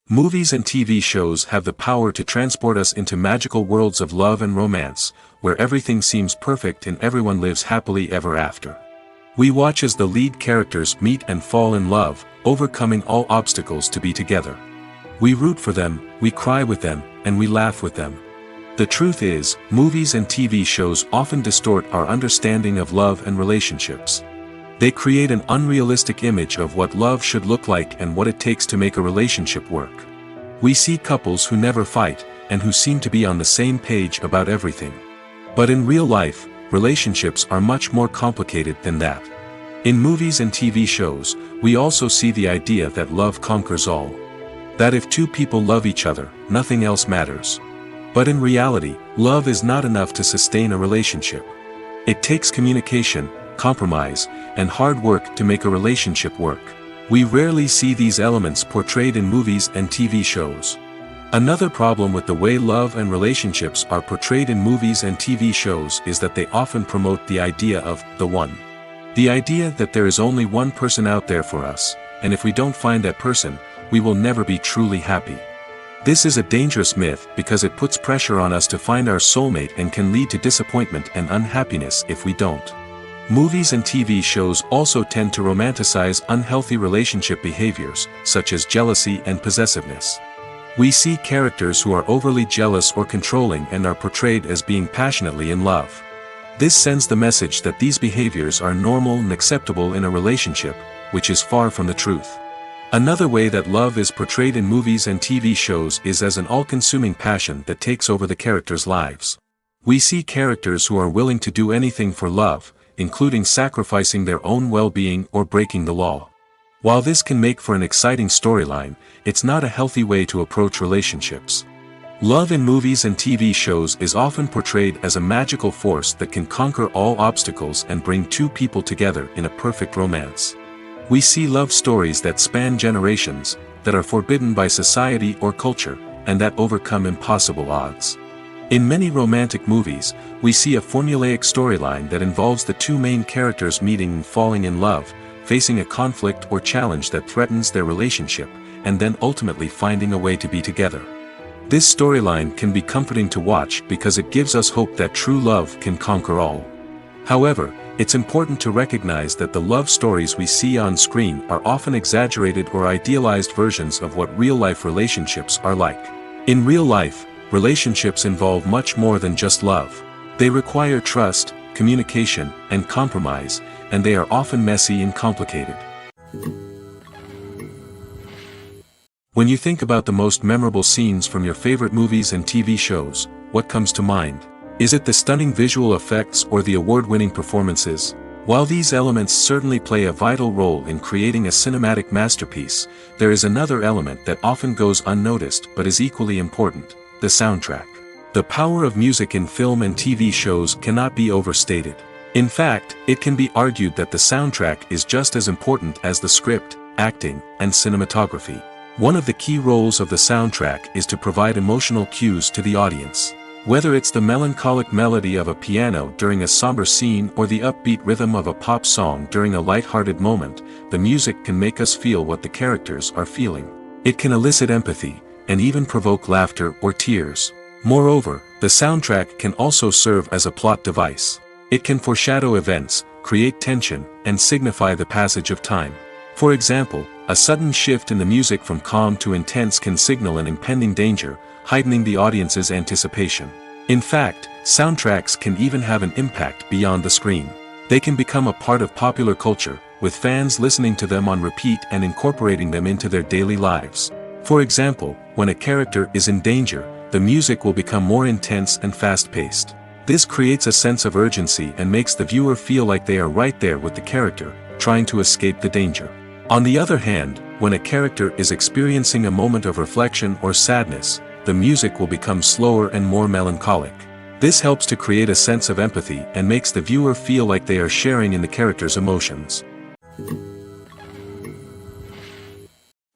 Movies and TV shows have the power to transport us into magical worlds of love and romance, where everything seems perfect and everyone lives happily ever after. We watch as the lead characters meet and fall in love, overcoming all obstacles to be together. We root for them, we cry with them, and we laugh with them. The truth is, movies and TV shows often distort our understanding of love and relationships. They create an unrealistic image of what love should look like and what it takes to make a relationship work. We see couples who never fight, and who seem to be on the same page about everything. But in real life, relationships are much more complicated than that. In movies and TV shows, we also see the idea that love conquers all. That if two people love each other, nothing else matters. But in reality, love is not enough to sustain a relationship. It takes communication, compromise, and hard work to make a relationship work. We rarely see these elements portrayed in movies and TV shows. Another problem with the way love and relationships are portrayed in movies and TV shows is that they often promote the idea of the one. The idea that there is only one person out there for us, and if we don't find that person, we will never be truly happy. This is a dangerous myth because it puts pressure on us to find our soulmate and can lead to disappointment and unhappiness if we don't. Movies and TV shows also tend to romanticize unhealthy relationship behaviors, such as jealousy and possessiveness. We see characters who are overly jealous or controlling and are portrayed as being passionately in love. This sends the message that these behaviors are normal and acceptable in a relationship, which is far from the truth. Another way that love is portrayed in movies and TV shows is as an all-consuming passion that takes over the characters' lives. We see characters who are willing to do anything for love, including sacrificing their own well-being or breaking the law. While this can make for an exciting storyline, it's not a healthy way to approach relationships. Love in movies and TV shows is often portrayed as a magical force that can conquer all obstacles and bring two people together in a perfect romance. We see love stories that span generations, that are forbidden by society or culture, and that overcome impossible odds. In many romantic movies, we see a formulaic storyline that involves the two main characters meeting and falling in love, facing a conflict or challenge that threatens their relationship, and then ultimately finding a way to be together. This storyline can be comforting to watch because it gives us hope that true love can conquer all. However, it's important to recognize that the love stories we see on screen are often exaggerated or idealized versions of what real-life relationships are like. In real life, relationships involve much more than just love. They require trust, communication, and compromise, and they are often messy and complicated. When you think about the most memorable scenes from your favorite movies and TV shows, what comes to mind? Is it the stunning visual effects or the award-winning performances? While these elements certainly play a vital role in creating a cinematic masterpiece, there is another element that often goes unnoticed but is equally important: the soundtrack. The power of music in film and TV shows cannot be overstated. In fact, it can be argued that the soundtrack is just as important as the script, acting, and cinematography. One of the key roles of the soundtrack is to provide emotional cues to the audience. Whether it's the melancholic melody of a piano during a somber scene or the upbeat rhythm of a pop song during a light-hearted moment, the music can make us feel what the characters are feeling. It can elicit empathy, and even provoke laughter or tears. Moreover, the soundtrack can also serve as a plot device. It can foreshadow events, create tension, and signify the passage of time. For example, a sudden shift in the music from calm to intense can signal an impending danger, heightening the audience's anticipation. In fact, soundtracks can even have an impact beyond the screen. They can become a part of popular culture, with fans listening to them on repeat and incorporating them into their daily lives. For example, when a character is in danger, the music will become more intense and fast-paced. This creates a sense of urgency and makes the viewer feel like they are right there with the character, trying to escape the danger. On the other hand, when a character is experiencing a moment of reflection or sadness, the music will become slower and more melancholic. This helps to create a sense of empathy and makes the viewer feel like they are sharing in the character's emotions.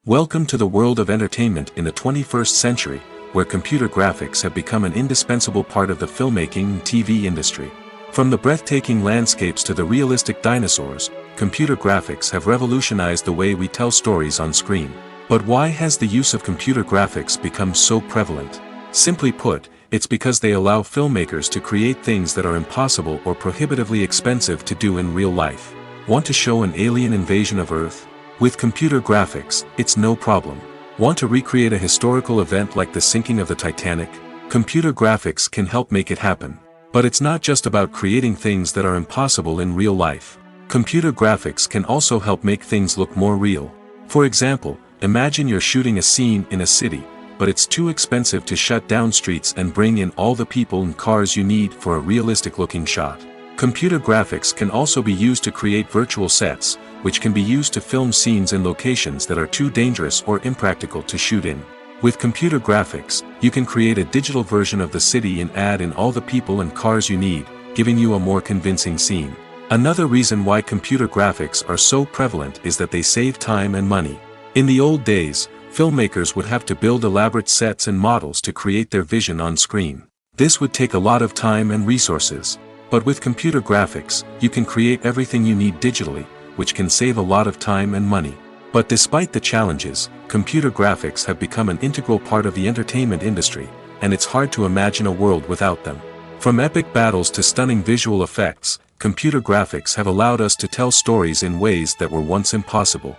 Welcome to the world of entertainment in the 21st century, where computer graphics have become an indispensable part of the filmmaking and TV industry. From the breathtaking landscapes to the realistic dinosaurs, computer graphics have revolutionized the way we tell stories on screen. But why has the use of computer graphics become so prevalent? Simply put, it's because they allow filmmakers to create things that are impossible or prohibitively expensive to do in real life. Want to show an alien invasion of Earth? With computer graphics, it's no problem. Want to recreate a historical event like the sinking of the Titanic? Computer graphics can help make it happen. But it's not just about creating things that are impossible in real life. Computer graphics can also help make things look more real. For example, imagine you're shooting a scene in a city, but it's too expensive to shut down streets and bring in all the people and cars you need for a realistic-looking shot. Computer graphics can also be used to create virtual sets, which can be used to film scenes in locations that are too dangerous or impractical to shoot in. With computer graphics, you can create a digital version of the city and add in all the people and cars you need, giving you a more convincing scene. Another reason why computer graphics are so prevalent is that they save time and money. In the old days, filmmakers would have to build elaborate sets and models to create their vision on screen. This would take a lot of time and resources. But with computer graphics, you can create everything you need digitally, which can save a lot of time and money. But despite the challenges, computer graphics have become an integral part of the entertainment industry, and it's hard to imagine a world without them. From epic battles to stunning visual effects, computer graphics have allowed us to tell stories in ways that were once impossible.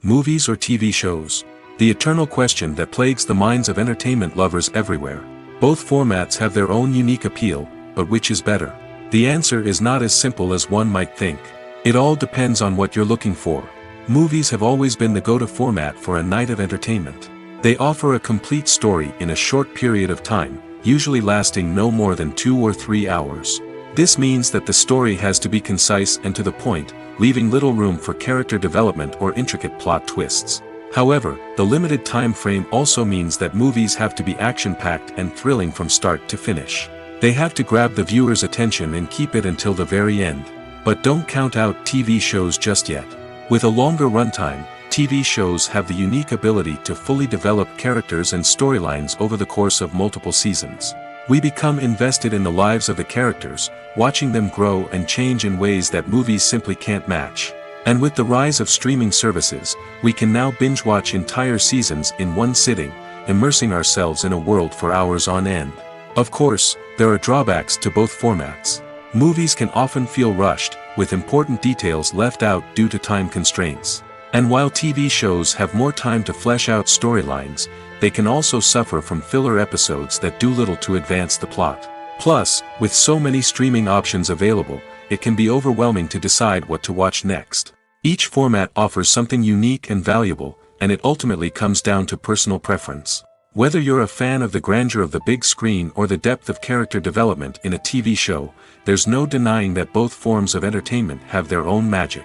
Movies or TV shows? The eternal question that plagues the minds of entertainment lovers everywhere. Both formats have their own unique appeal, but which is better? The answer is not as simple as one might think. It all depends on what you're looking for. Movies have always been the go-to format for a night of entertainment. They offer a complete story in a short period of time, usually lasting no more than 2 or 3 hours. This means that the story has to be concise and to the point, leaving little room for character development or intricate plot twists. However, the limited time frame also means that movies have to be action-packed and thrilling from start to finish. They have to grab the viewer's attention and keep it until the very end. But don't count out TV shows just yet. With a longer runtime, TV shows have the unique ability to fully develop characters and storylines over the course of multiple seasons. We become invested in the lives of the characters, watching them grow and change in ways that movies simply can't match. And with the rise of streaming services, we can now binge-watch entire seasons in one sitting, immersing ourselves in a world for hours on end. Of course, there are drawbacks to both formats. Movies can often feel rushed, with important details left out due to time constraints. And while TV shows have more time to flesh out storylines, they can also suffer from filler episodes that do little to advance the plot. Plus, with so many streaming options available, it can be overwhelming to decide what to watch next. Each format offers something unique and valuable, and it ultimately comes down to personal preference. Whether you're a fan of the grandeur of the big screen or the depth of character development in a TV show, there's no denying that both forms of entertainment have their own magic.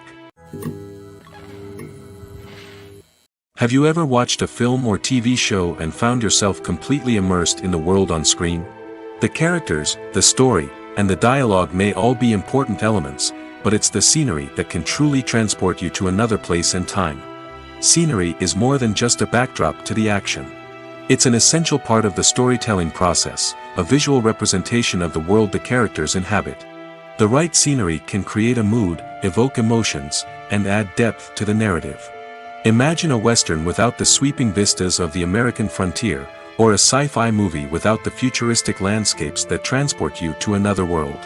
Have you ever watched a film or TV show and found yourself completely immersed in the world on screen? The characters, the story, and the dialogue may all be important elements, but it's the scenery that can truly transport you to another place and time. Scenery is more than just a backdrop to the action. It's an essential part of the storytelling process, a visual representation of the world the characters inhabit. The right scenery can create a mood, evoke emotions, and add depth to the narrative. Imagine a Western without the sweeping vistas of the American frontier, or a sci-fi movie without the futuristic landscapes that transport you to another world.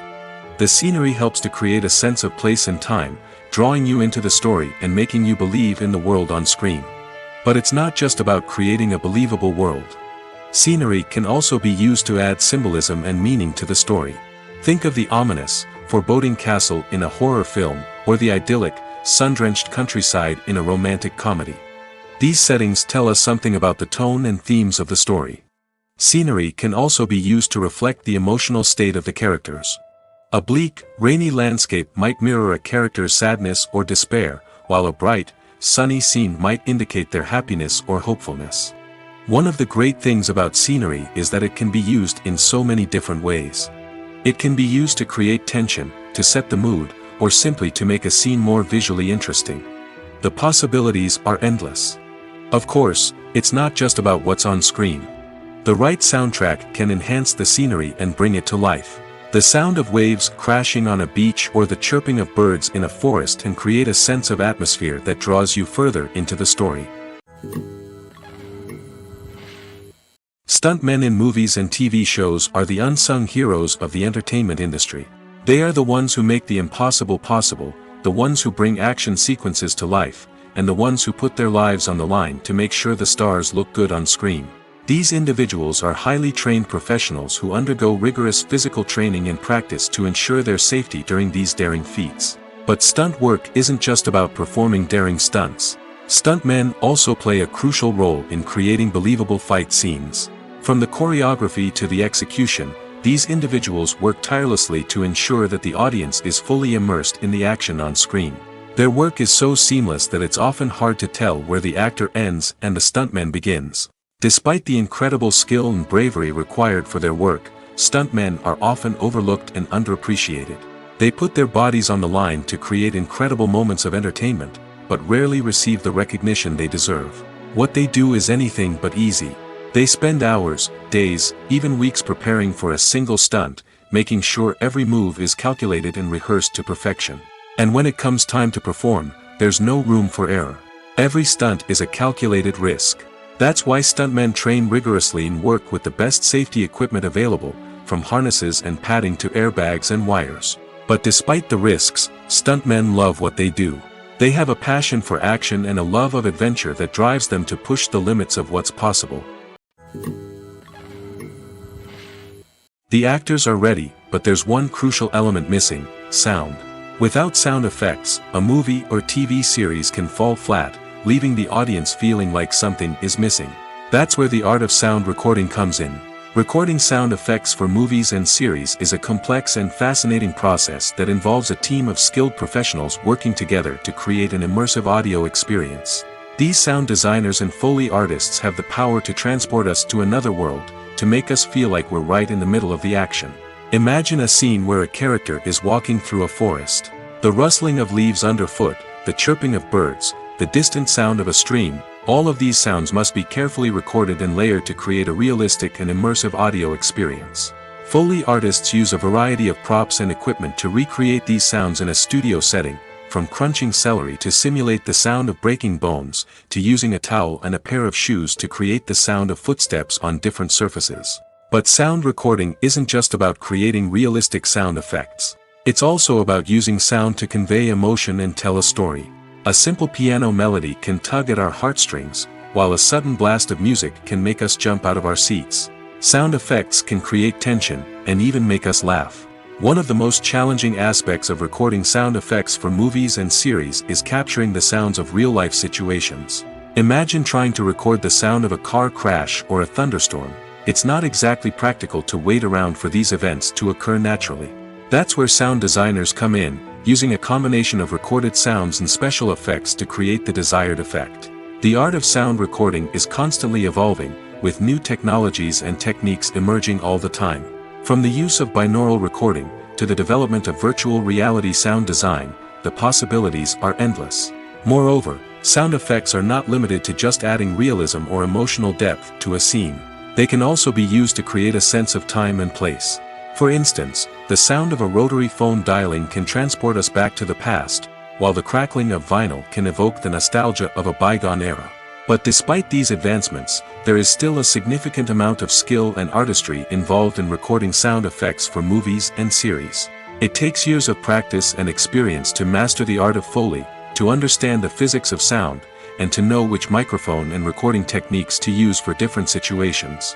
The scenery helps to create a sense of place and time, drawing you into the story and making you believe in the world on screen. But it's not just about creating a believable world. Scenery can also be used to add symbolism and meaning to the story. Think of the ominous, foreboding castle in a horror film, or the idyllic, sun-drenched countryside in a romantic comedy. These settings tell us something about the tone and themes of the story. Scenery can also be used to reflect the emotional state of the characters. A bleak, rainy landscape might mirror a character's sadness or despair, while a bright, sunny scene might indicate their happiness or hopefulness. One of the great things about scenery is that it can be used in so many different ways. It can be used to create tension, to set the mood, or simply to make a scene more visually interesting. The possibilities are endless. Of course, it's not just about what's on screen. The right soundtrack can enhance the scenery and bring it to life. The sound of waves crashing on a beach or the chirping of birds in a forest can create a sense of atmosphere that draws you further into the story. Stuntmen in movies and TV shows are the unsung heroes of the entertainment industry. They are the ones who make the impossible possible, the ones who bring action sequences to life, and the ones who put their lives on the line to make sure the stars look good on screen. These individuals are highly trained professionals who undergo rigorous physical training and practice to ensure their safety during these daring feats. But stunt work isn't just about performing daring stunts. Stuntmen also play a crucial role in creating believable fight scenes. From the choreography to the execution, these individuals work tirelessly to ensure that the audience is fully immersed in the action on screen. Their work is so seamless that it's often hard to tell where the actor ends and the stuntman begins. Despite the incredible skill and bravery required for their work, stuntmen are often overlooked and underappreciated. They put their bodies on the line to create incredible moments of entertainment, but rarely receive the recognition they deserve. What they do is anything but easy. They spend hours, days, even weeks preparing for a single stunt, making sure every move is calculated and rehearsed to perfection. And when it comes time to perform, there's no room for error. Every stunt is a calculated risk. That's why stuntmen train rigorously and work with the best safety equipment available, from harnesses and padding to airbags and wires. But despite the risks, stuntmen love what they do. They have a passion for action and a love of adventure that drives them to push the limits of what's possible. The actors are ready, but there's one crucial element missing: sound. Without sound effects, a movie or TV series can fall flat, leaving the audience feeling like something is missing. That's where the art of sound recording comes in. Recording sound effects for movies and series is a complex and fascinating process that involves a team of skilled professionals working together to create an immersive audio experience. These sound designers and Foley artists have the power to transport us to another world, to make us feel like we're right in the middle of the action. Imagine a scene where a character is walking through a forest. The rustling of leaves underfoot, the chirping of birds, the distant sound of a stream, all of these sounds must be carefully recorded and layered to create a realistic and immersive audio experience. Foley artists use a variety of props and equipment to recreate these sounds in a studio setting, from crunching celery to simulate the sound of breaking bones, to using a towel and a pair of shoes to create the sound of footsteps on different surfaces. But sound recording isn't just about creating realistic sound effects. It's also about using sound to convey emotion and tell a story. A simple piano melody can tug at our heartstrings, while a sudden blast of music can make us jump out of our seats. Sound effects can create tension, and even make us laugh. One of the most challenging aspects of recording sound effects for movies and series is capturing the sounds of real-life situations. Imagine trying to record the sound of a car crash or a thunderstorm. It's not exactly practical to wait around for these events to occur naturally. That's where sound designers come in, using a combination of recorded sounds and special effects to create the desired effect. The art of sound recording is constantly evolving, with new technologies and techniques emerging all the time. From the use of binaural recording, to the development of virtual reality sound design, the possibilities are endless. Moreover, sound effects are not limited to just adding realism or emotional depth to a scene. They can also be used to create a sense of time and place. For instance, the sound of a rotary phone dialing can transport us back to the past, while the crackling of vinyl can evoke the nostalgia of a bygone era. But despite these advancements, there is still a significant amount of skill and artistry involved in recording sound effects for movies and series. It takes years of practice and experience to master the art of Foley, to understand the physics of sound, and to know which microphone and recording techniques to use for different situations.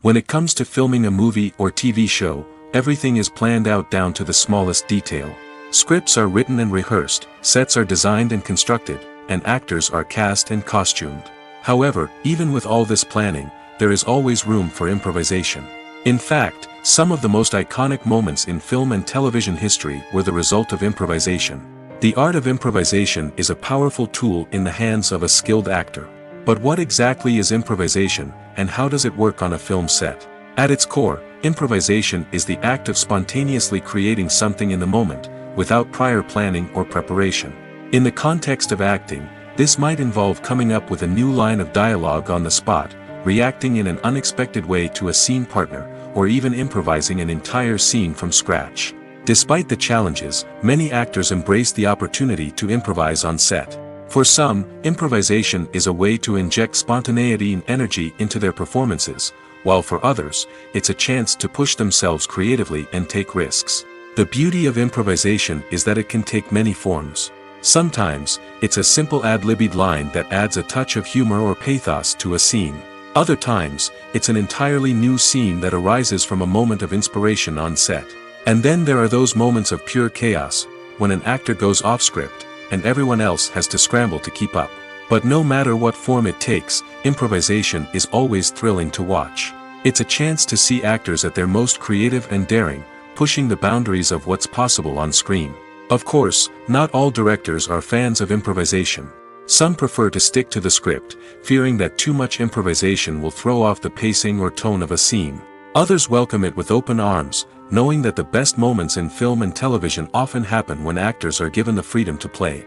When it comes to filming a movie or TV show, everything is planned out down to the smallest detail. Scripts are written and rehearsed, sets are designed and constructed, and actors are cast and costumed. However, even with all this planning, there is always room for improvisation. In fact, some of the most iconic moments in film and television history were the result of improvisation. The art of improvisation is a powerful tool in the hands of a skilled actor. But what exactly is improvisation, and how does it work on a film set? At its core, improvisation is the act of spontaneously creating something in the moment, without prior planning or preparation. In the context of acting, this might involve coming up with a new line of dialogue on the spot, reacting in an unexpected way to a scene partner, or even improvising an entire scene from scratch. Despite the challenges, many actors embrace the opportunity to improvise on set. For some, improvisation is a way to inject spontaneity and energy into their performances, while for others, it's a chance to push themselves creatively and take risks. The beauty of improvisation is that it can take many forms. Sometimes, it's a simple ad-libbed line that adds a touch of humor or pathos to a scene. Other times, it's an entirely new scene that arises from a moment of inspiration on set. And then there are those moments of pure chaos, when an actor goes off script, and everyone else has to scramble to keep up. But no matter what form it takes, improvisation is always thrilling to watch. It's a chance to see actors at their most creative and daring, pushing the boundaries of what's possible on screen. Of course, not all directors are fans of improvisation. Some prefer to stick to the script, fearing that too much improvisation will throw off the pacing or tone of a scene. Others welcome it with open arms, knowing that the best moments in film and television often happen when actors are given the freedom to play.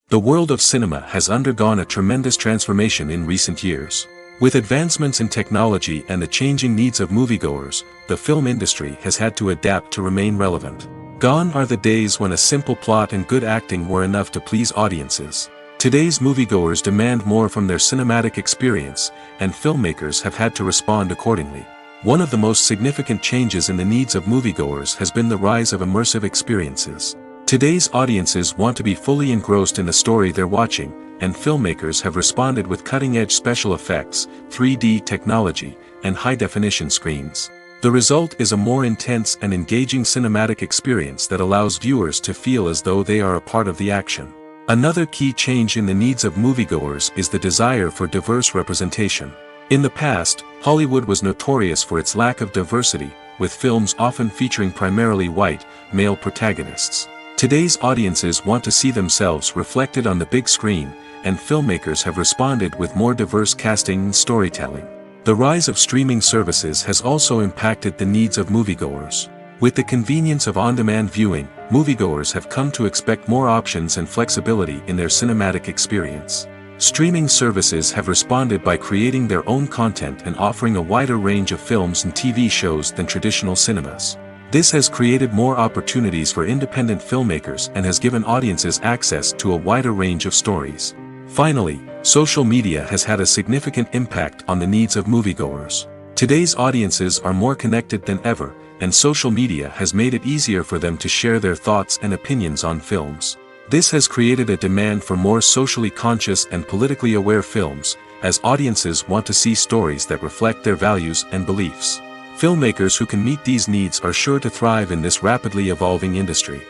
The world of cinema has undergone a tremendous transformation in recent years. With advancements in technology and the changing needs of moviegoers, the film industry has had to adapt to remain relevant. Gone are the days when a simple plot and good acting were enough to please audiences. Today's moviegoers demand more from their cinematic experience, and filmmakers have had to respond accordingly. One of the most significant changes in the needs of moviegoers has been the rise of immersive experiences. Today's audiences want to be fully engrossed in the story they're watching, and filmmakers have responded with cutting-edge special effects, 3D technology, and high-definition screens. The result is a more intense and engaging cinematic experience that allows viewers to feel as though they are a part of the action. Another key change in the needs of moviegoers is the desire for diverse representation. In the past, Hollywood was notorious for its lack of diversity, with films often featuring primarily white, male protagonists. Today's audiences want to see themselves reflected on the big screen, and filmmakers have responded with more diverse casting and storytelling. The rise of streaming services has also impacted the needs of moviegoers. With the convenience of on-demand viewing, moviegoers have come to expect more options and flexibility in their cinematic experience. Streaming services have responded by creating their own content and offering a wider range of films and TV shows than traditional cinemas. This has created more opportunities for independent filmmakers and has given audiences access to a wider range of stories. Finally, social media has had a significant impact on the needs of moviegoers. Today's audiences are more connected than ever, and social media has made it easier for them to share their thoughts and opinions on films. This has created a demand for more socially conscious and politically aware films, as audiences want to see stories that reflect their values and beliefs. Filmmakers who can meet these needs are sure to thrive in this rapidly evolving industry.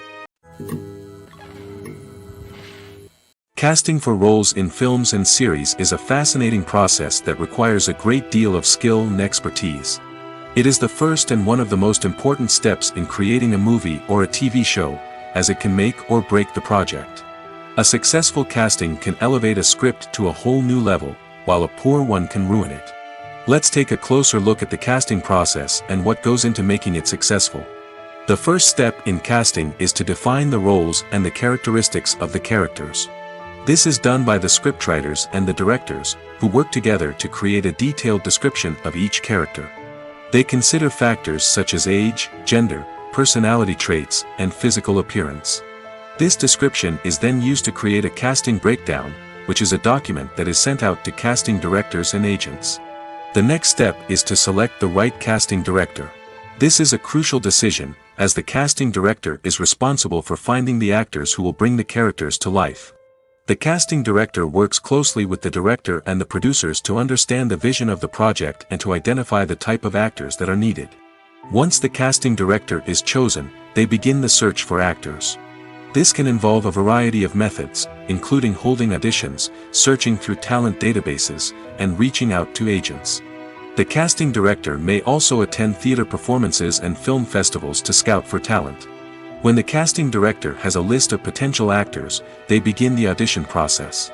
Casting for roles in films and series is a fascinating process that requires a great deal of skill and expertise. It is the first and one of the most important steps in creating a movie or a TV show, as it can make or break the project. A successful casting can elevate a script to a whole new level, while a poor one can ruin it. Let's take a closer look at the casting process and what goes into making it successful. The first step in casting is to define the roles and the characteristics of the characters. This is done by the scriptwriters and the directors, who work together to create a detailed description of each character. They consider factors such as age, gender, personality traits, and physical appearance. This description is then used to create a casting breakdown, which is a document that is sent out to casting directors and agents. The next step is to select the right casting director. This is a crucial decision, as the casting director is responsible for finding the actors who will bring the characters to life. The casting director works closely with the director and the producers to understand the vision of the project and to identify the type of actors that are needed. Once the casting director is chosen, they begin the search for actors. This can involve a variety of methods, including holding auditions, searching through talent databases, and reaching out to agents. The casting director may also attend theater performances and film festivals to scout for talent. When the casting director has a list of potential actors, they begin the audition process.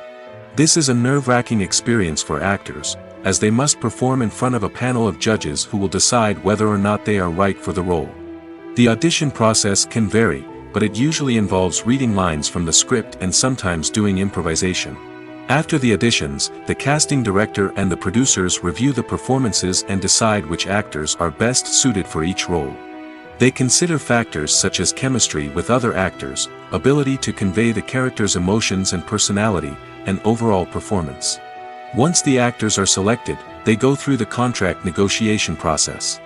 This is a nerve-wracking experience for actors, as they must perform in front of a panel of judges who will decide whether or not they are right for the role. The audition process can vary, but it usually involves reading lines from the script and sometimes doing improvisation. After the auditions, the casting director and the producers review the performances and decide which actors are best suited for each role. They consider factors such as chemistry with other actors, ability to convey the character's emotions and personality, and overall performance. Once the actors are selected, they go through the contract negotiation process.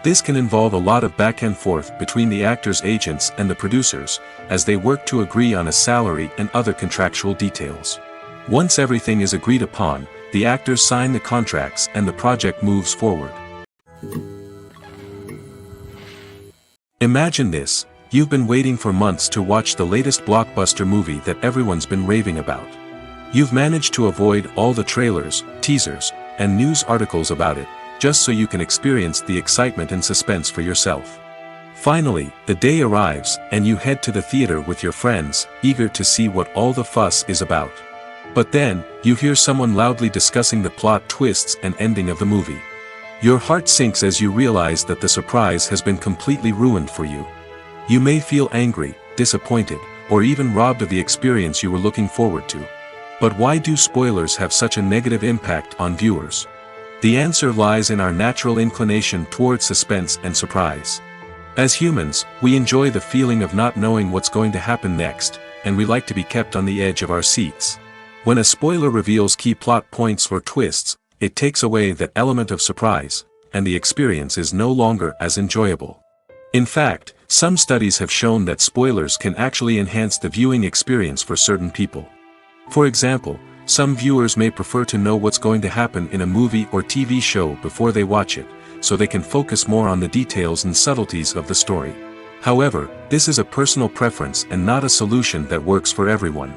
This can involve a lot of back and forth between the actors' agents and the producers, as they work to agree on a salary and other contractual details. Once everything is agreed upon, the actors sign the contracts and the project moves forward. Imagine this: you've been waiting for months to watch the latest blockbuster movie that everyone's been raving about. You've managed to avoid all the trailers, teasers, and news articles about it, just so you can experience the excitement and suspense for yourself. Finally, the day arrives, and you head to the theater with your friends, eager to see what all the fuss is about. But then, you hear someone loudly discussing the plot twists and ending of the movie. Your heart sinks as you realize that the surprise has been completely ruined for you. You may feel angry, disappointed, or even robbed of the experience you were looking forward to. But why do spoilers have such a negative impact on viewers? The answer lies in our natural inclination towards suspense and surprise. As humans, we enjoy the feeling of not knowing what's going to happen next, and we like to be kept on the edge of our seats. When a spoiler reveals key plot points or twists, it takes away that element of surprise, and the experience is no longer as enjoyable. In fact, some studies have shown that spoilers can actually enhance the viewing experience for certain people. For example, some viewers may prefer to know what's going to happen in a movie or TV show before they watch it, so they can focus more on the details and subtleties of the story. However, this is a personal preference and not a solution that works for everyone.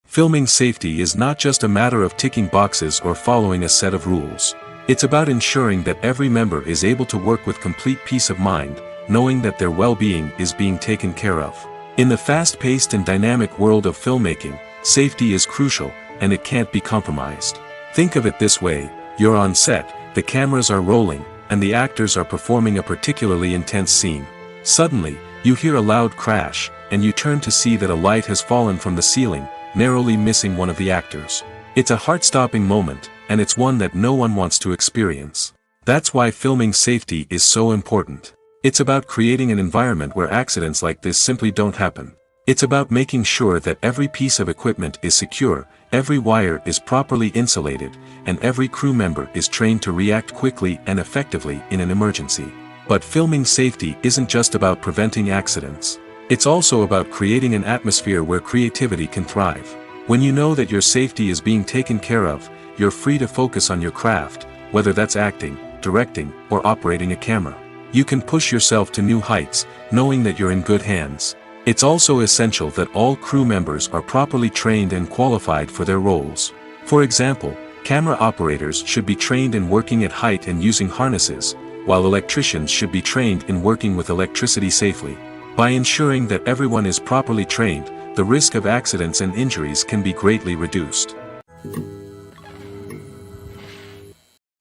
Filming safety is not just a matter of ticking boxes or following a set of rules. It's about ensuring that every member is able to work with complete peace of mind, knowing that their well-being is being taken care of. In the fast-paced and dynamic world of filmmaking, safety is crucial, and it can't be compromised. Think of it this way: you're on set, the cameras are rolling, and the actors are performing a particularly intense scene. Suddenly, you hear a loud crash, and you turn to see that a light has fallen from the ceiling, narrowly missing one of the actors. It's a heart-stopping moment, and it's one that no one wants to experience. That's why filming safety is so important. It's about creating an environment where accidents like this simply don't happen. It's about making sure that every piece of equipment is secure, every wire is properly insulated, and every crew member is trained to react quickly and effectively in an emergency. But filming safety isn't just about preventing accidents. It's also about creating an atmosphere where creativity can thrive. When you know that your safety is being taken care of, you're free to focus on your craft, whether that's acting, directing, or operating a camera. You can push yourself to new heights, knowing that you're in good hands. It's also essential that all crew members are properly trained and qualified for their roles. For example, camera operators should be trained in working at height and using harnesses, while electricians should be trained in working with electricity safely. By ensuring that everyone is properly trained, the risk of accidents and injuries can be greatly reduced.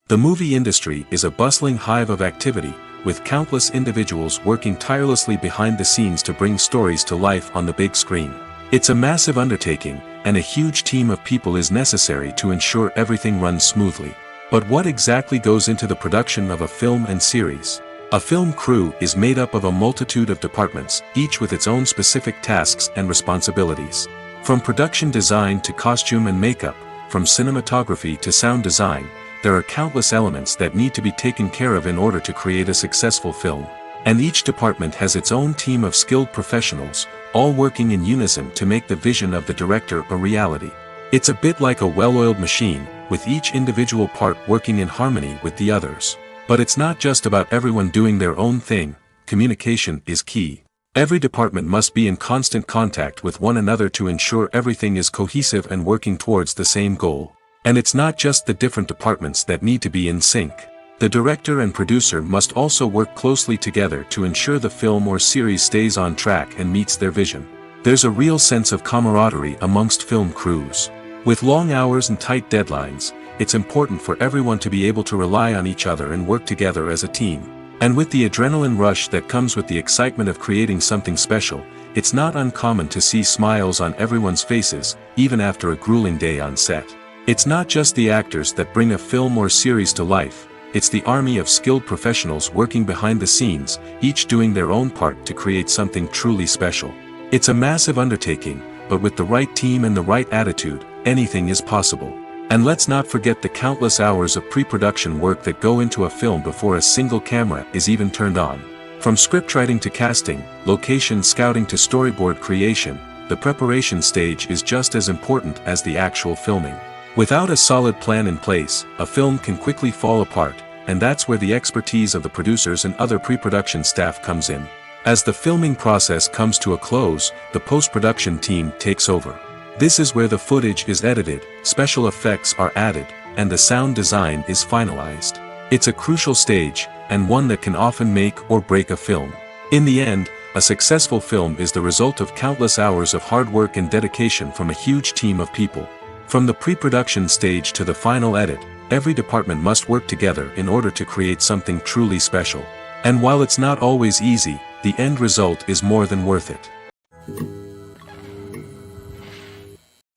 The movie industry is a bustling hive of activity, with countless individuals working tirelessly behind the scenes to bring stories to life on the big screen. It's a massive undertaking, and a huge team of people is necessary to ensure everything runs smoothly. But what exactly goes into the production of a film and series? A film crew is made up of a multitude of departments, each with its own specific tasks and responsibilities. From production design to costume and makeup, from cinematography to sound design, there are countless elements that need to be taken care of in order to create a successful film. And each department has its own team of skilled professionals, all working in unison to make the vision of the director a reality. It's a bit like a well-oiled machine, with each individual part working in harmony with the others. But it's not just about everyone doing their own thing. Communication is key. Every department must be in constant contact with one another to ensure everything is cohesive and working towards the same goal. And it's not just the different departments that need to be in sync. The director and producer must also work closely together to ensure the film or series stays on track and meets their vision. There's a real sense of camaraderie amongst film crews. With long hours and tight deadlines, it's important for everyone to be able to rely on each other and work together as a team. And with the adrenaline rush that comes with the excitement of creating something special, it's not uncommon to see smiles on everyone's faces, even after a grueling day on set. It's not just the actors that bring a film or series to life, it's the army of skilled professionals working behind the scenes, each doing their own part to create something truly special. It's a massive undertaking, but with the right team and the right attitude, anything is possible. And let's not forget the countless hours of pre-production work that go into a film before a single camera is even turned on. From scriptwriting to casting, location scouting to storyboard creation, the preparation stage is just as important as the actual filming. Without a solid plan in place, a film can quickly fall apart, and that's where the expertise of the producers and other pre-production staff comes in. As the filming process comes to a close, the post-production team takes over. This is where the footage is edited, special effects are added, and the sound design is finalized. It's a crucial stage, and one that can often make or break a film. In the end, a successful film is the result of countless hours of hard work and dedication from a huge team of people. From the pre-production stage to the final edit, every department must work together in order to create something truly special. And while it's not always easy, the end result is more than worth it.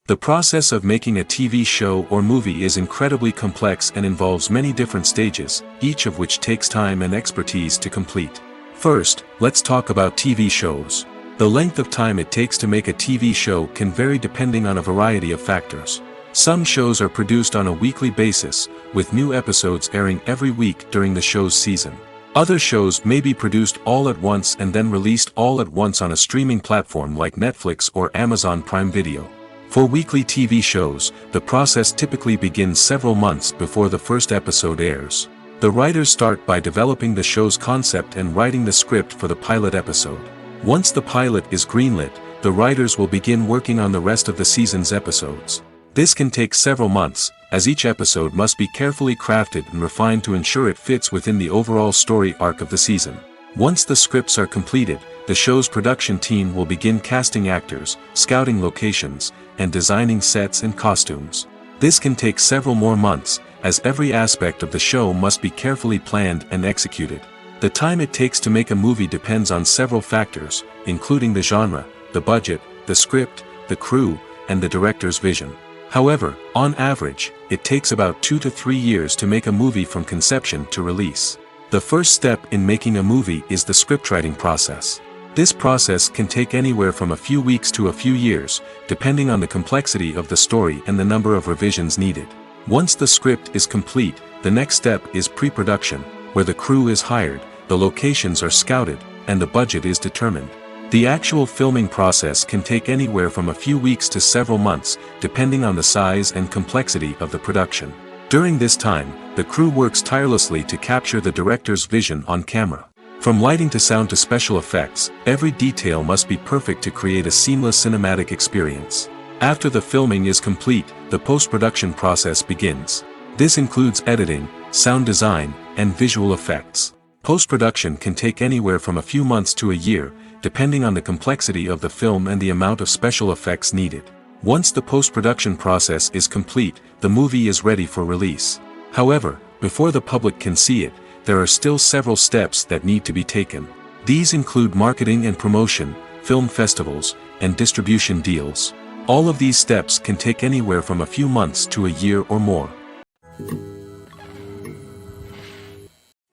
The process of making a TV show or movie is incredibly complex and involves many different stages, each of which takes time and expertise to complete. First, let's talk about TV shows. The length of time it takes to make a TV show can vary depending on a variety of factors. Some shows are produced on a weekly basis, with new episodes airing every week during the show's season. Other shows may be produced all at once and then released all at once on a streaming platform like Netflix or Amazon Prime Video. For weekly TV shows, the process typically begins several months before the first episode airs. The writers start by developing the show's concept and writing the script for the pilot episode. Once the pilot is greenlit, the writers will begin working on the rest of the season's episodes. This can take several months, as each episode must be carefully crafted and refined to ensure it fits within the overall story arc of the season. Once the scripts are completed, the show's production team will begin casting actors, scouting locations, and designing sets and costumes. This can take several more months, as every aspect of the show must be carefully planned and executed. The time it takes to make a movie depends on several factors, including the genre, the budget, the script, the crew, and the director's vision. However, on average, it takes about 2 to 3 years to make a movie from conception to release. The first step in making a movie is the scriptwriting process. This process can take anywhere from a few weeks to a few years, depending on the complexity of the story and the number of revisions needed. Once the script is complete, the next step is pre-production, where the crew is hired, the locations are scouted, and the budget is determined. The actual filming process can take anywhere from a few weeks to several months, depending on the size and complexity of the production. During this time, the crew works tirelessly to capture the director's vision on camera. From lighting to sound to special effects, every detail must be perfect to create a seamless cinematic experience. After the filming is complete, the post-production process begins. This includes editing, sound design, and visual effects. Post-production can take anywhere from a few months to a year, depending on the complexity of the film and the amount of special effects needed. Once the post-production process is complete, the movie is ready for release. However, before the public can see it, there are still several steps that need to be taken. These include marketing and promotion, film festivals, and distribution deals. All of these steps can take anywhere from a few months to a year or more.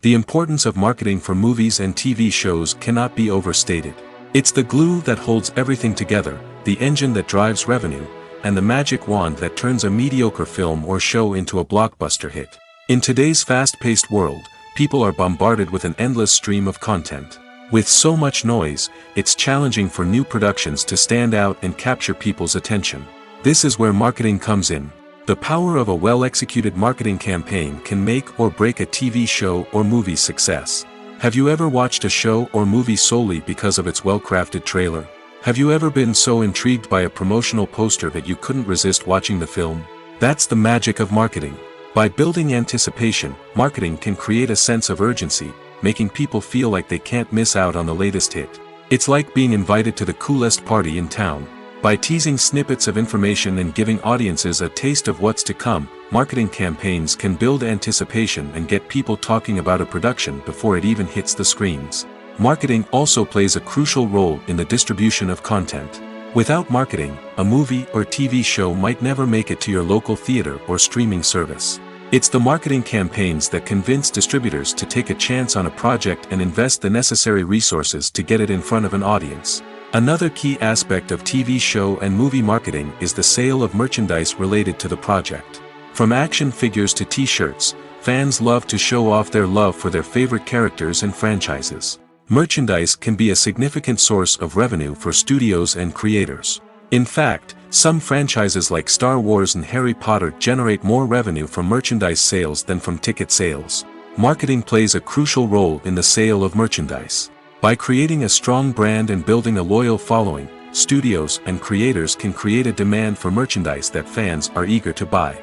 The importance of marketing for movies and TV shows cannot be overstated. It's the glue that holds everything together, the engine that drives revenue, and the magic wand that turns a mediocre film or show into a blockbuster hit. In today's fast-paced world, people are bombarded with an endless stream of content. With so much noise, it's challenging for new productions to stand out and capture people's attention. This is where marketing comes in. The power of a well-executed marketing campaign can make or break a TV show or movie's success. Have you ever watched a show or movie solely because of its well-crafted trailer? Have you ever been so intrigued by a promotional poster that you couldn't resist watching the film? That's the magic of marketing. By building anticipation, marketing can create a sense of urgency, making people feel like they can't miss out on the latest hit. It's like being invited to the coolest party in town. By teasing snippets of information and giving audiences a taste of what's to come, marketing campaigns can build anticipation and get people talking about a production before it even hits the screens. Marketing also plays a crucial role in the distribution of content. Without marketing, a movie or TV show might never make it to your local theater or streaming service. It's the marketing campaigns that convince distributors to take a chance on a project and invest the necessary resources to get it in front of an audience. Another key aspect of TV show and movie marketing is the sale of merchandise related to the project. From action figures to t-shirts, fans love to show off their love for their favorite characters and franchises. Merchandise can be a significant source of revenue for studios and creators. In fact, some franchises like Star Wars and Harry Potter generate more revenue from merchandise sales than from ticket sales. Marketing plays a crucial role in the sale of merchandise. By creating a strong brand and building a loyal following, studios and creators can create a demand for merchandise that fans are eager to buy.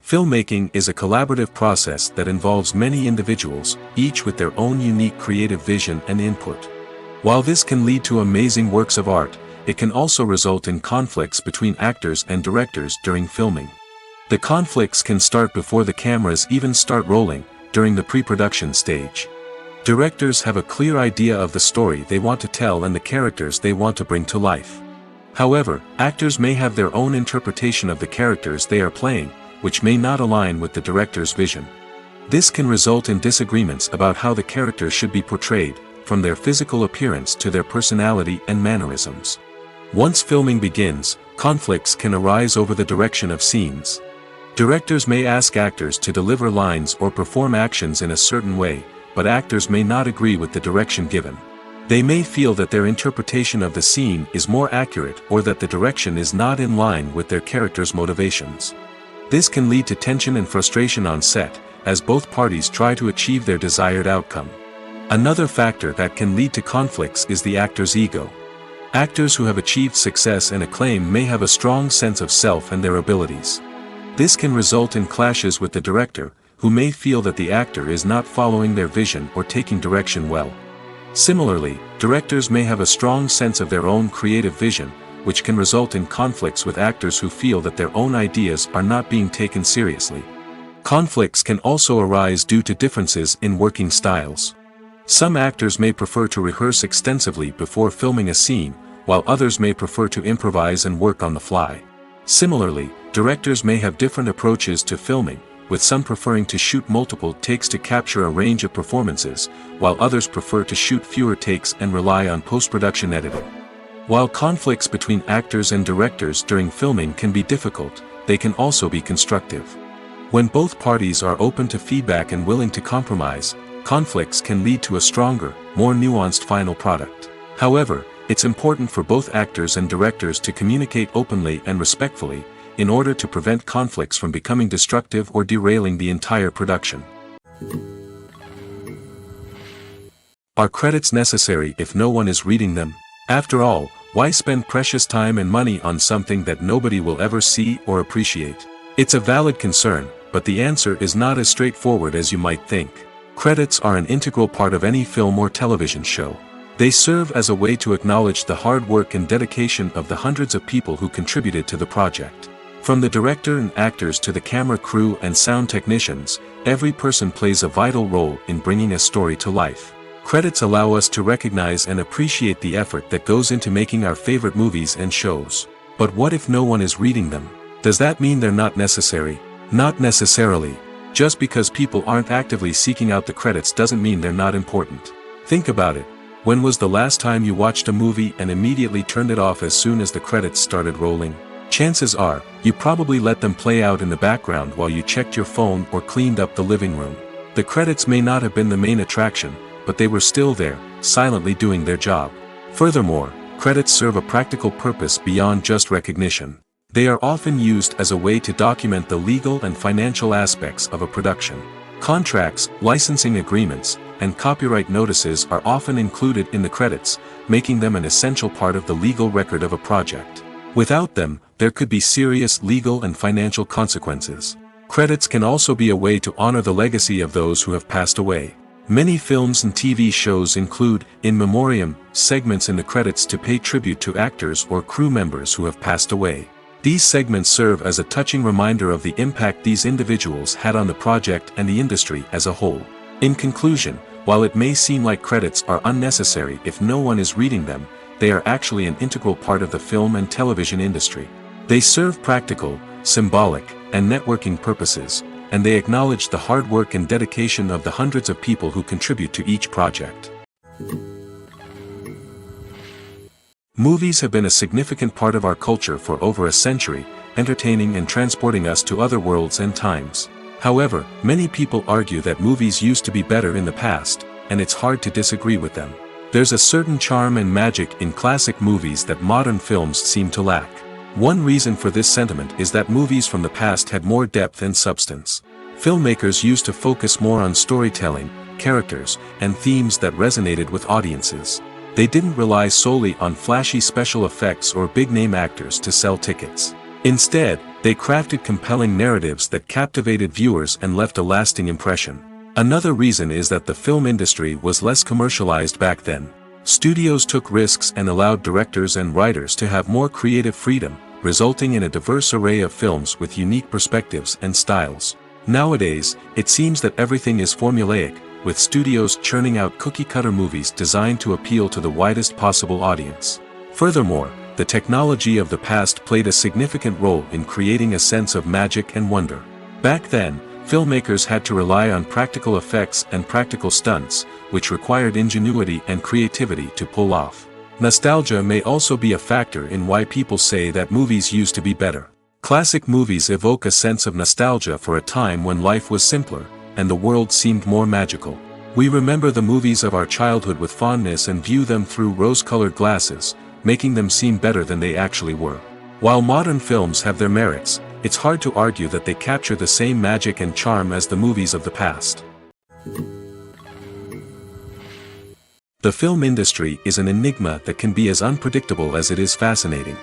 Filmmaking is a collaborative process that involves many individuals, each with their own unique creative vision and input. While this can lead to amazing works of art, it can also result in conflicts between actors and directors during filming. The conflicts can start before the cameras even start rolling, during the pre-production stage. Directors have a clear idea of the story they want to tell and the characters they want to bring to life. However, actors may have their own interpretation of the characters they are playing, which may not align with the director's vision. This can result in disagreements about how the character should be portrayed, from their physical appearance to their personality and mannerisms. Once filming begins, conflicts can arise over the direction of scenes. Directors may ask actors to deliver lines or perform actions in a certain way, but actors may not agree with the direction given. They may feel that their interpretation of the scene is more accurate or that the direction is not in line with their character's motivations. This can lead to tension and frustration on set, as both parties try to achieve their desired outcome. Another factor that can lead to conflicts is the actor's ego. Actors who have achieved success and acclaim may have a strong sense of self and their abilities. This can result in clashes with the director, who may feel that the actor is not following their vision or taking direction well. Similarly, directors may have a strong sense of their own creative vision, which can result in conflicts with actors who feel that their own ideas are not being taken seriously. Conflicts can also arise due to differences in working styles. Some actors may prefer to rehearse extensively before filming a scene, while others may prefer to improvise and work on the fly. Similarly, directors may have different approaches to filming, with some preferring to shoot multiple takes to capture a range of performances, while others prefer to shoot fewer takes and rely on post-production editing. While conflicts between actors and directors during filming can be difficult, they can also be constructive. When both parties are open to feedback and willing to compromise, conflicts can lead to a stronger, more nuanced final product. However, it's important for both actors and directors to communicate openly and respectfully, in order to prevent conflicts from becoming destructive or derailing the entire production. Are credits necessary if no one is reading them? After all, why spend precious time and money on something that nobody will ever see or appreciate? It's a valid concern, but the answer is not as straightforward as you might think. Credits are an integral part of any film or television show. They serve as a way to acknowledge the hard work and dedication of the hundreds of people who contributed to the project. From the director and actors to the camera crew and sound technicians, every person plays a vital role in bringing a story to life. Credits allow us to recognize and appreciate the effort that goes into making our favorite movies and shows. But what if no one is reading them? Does that mean they're not necessary? Not necessarily. Just because people aren't actively seeking out the credits doesn't mean they're not important. Think about it. When was the last time you watched a movie and immediately turned it off as soon as the credits started rolling? Chances are, you probably let them play out in the background while you checked your phone or cleaned up the living room. The credits may not have been the main attraction, but they were still there, silently doing their job. Furthermore, credits serve a practical purpose beyond just recognition. They are often used as a way to document the legal and financial aspects of a production. Contracts, licensing agreements, and copyright notices are often included in the credits, making them an essential part of the legal record of a project. Without them, there could be serious legal and financial consequences. Credits can also be a way to honor the legacy of those who have passed away. Many films and TV shows include, in memoriam, segments in the credits to pay tribute to actors or crew members who have passed away. These segments serve as a touching reminder of the impact these individuals had on the project and the industry as a whole. In conclusion, while it may seem like credits are unnecessary if no one is reading them, they are actually an integral part of the film and television industry. They serve practical, symbolic, and networking purposes, and they acknowledge the hard work and dedication of the hundreds of people who contribute to each project. Movies have been a significant part of our culture for over a century, entertaining and transporting us to other worlds and times. However, many people argue that movies used to be better in the past, and it's hard to disagree with them. There's a certain charm and magic in classic movies that modern films seem to lack. One reason for this sentiment is that movies from the past had more depth and substance. Filmmakers used to focus more on storytelling, characters, and themes that resonated with audiences. They didn't rely solely on flashy special effects or big-name actors to sell tickets. Instead, they crafted compelling narratives that captivated viewers and left a lasting impression. Another reason is that the film industry was less commercialized back then. Studios took risks and allowed directors and writers to have more creative freedom, resulting in a diverse array of films with unique perspectives and styles. Nowadays, it seems that everything is formulaic, with studios churning out cookie-cutter movies designed to appeal to the widest possible audience. Furthermore, the technology of the past played a significant role in creating a sense of magic and wonder. Back then, Filmmakers had to rely on practical effects and practical stunts, which required ingenuity and creativity to pull off. Nostalgia may also be a factor in why people say that movies used to be better. Classic movies evoke a sense of nostalgia for a time when life was simpler, and the world seemed more magical. We remember the movies of our childhood with fondness and view them through rose-colored glasses, making them seem better than they actually were. While modern films have their merits, it's hard to argue that they capture the same magic and charm as the movies of the past. The film industry is an enigma that can be as unpredictable as it is fascinating.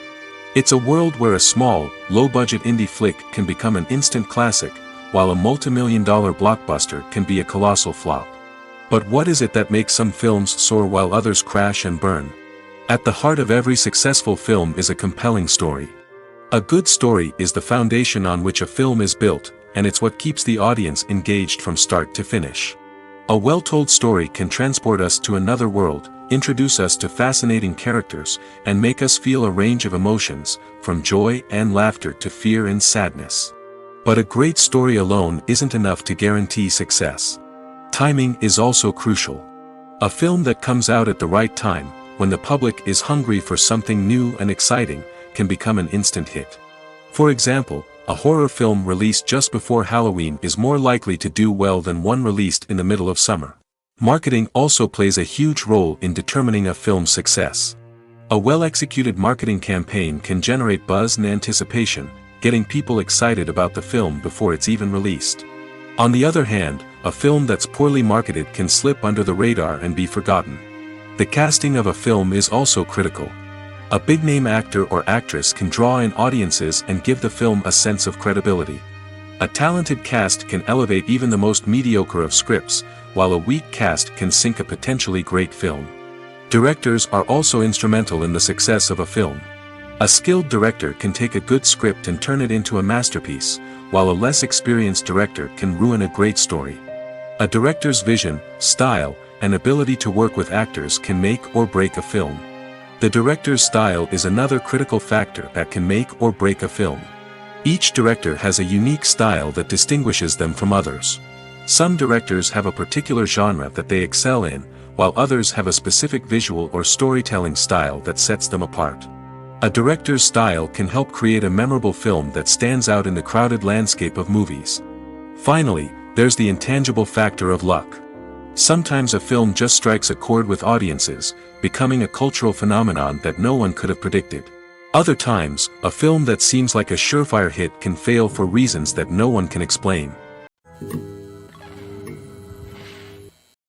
It's a world where a small, low-budget indie flick can become an instant classic, while a multi-million-dollar blockbuster can be a colossal flop. But what is it that makes some films soar while others crash and burn? At the heart of every successful film is a compelling story. A good story is the foundation on which a film is built, and it's what keeps the audience engaged from start to finish. A well-told story can transport us to another world, introduce us to fascinating characters, and make us feel a range of emotions, from joy and laughter to fear and sadness. But a great story alone isn't enough to guarantee success. Timing is also crucial. A film that comes out at the right time, when the public is hungry for something new and exciting, can become an instant hit. For example, a horror film released just before Halloween is more likely to do well than one released in the middle of summer. Marketing also plays a huge role in determining a film's success. A well-executed marketing campaign can generate buzz and anticipation, getting people excited about the film before it's even released. On the other hand, a film that's poorly marketed can slip under the radar and be forgotten. The casting of a film is also critical. A big-name actor or actress can draw in audiences and give the film a sense of credibility. A talented cast can elevate even the most mediocre of scripts, while a weak cast can sink a potentially great film. Directors are also instrumental in the success of a film. A skilled director can take a good script and turn it into a masterpiece, while a less experienced director can ruin a great story. A director's vision, style, and ability to work with actors can make or break a film. The director's style is another critical factor that can make or break a film. Each director has a unique style that distinguishes them from others. Some directors have a particular genre that they excel in, while others have a specific visual or storytelling style that sets them apart. A director's style can help create a memorable film that stands out in the crowded landscape of movies. Finally, there's the intangible factor of luck. Sometimes a film just strikes a chord with audiences, becoming a cultural phenomenon that no one could have predicted. Other times, a film that seems like a surefire hit can fail for reasons that no one can explain.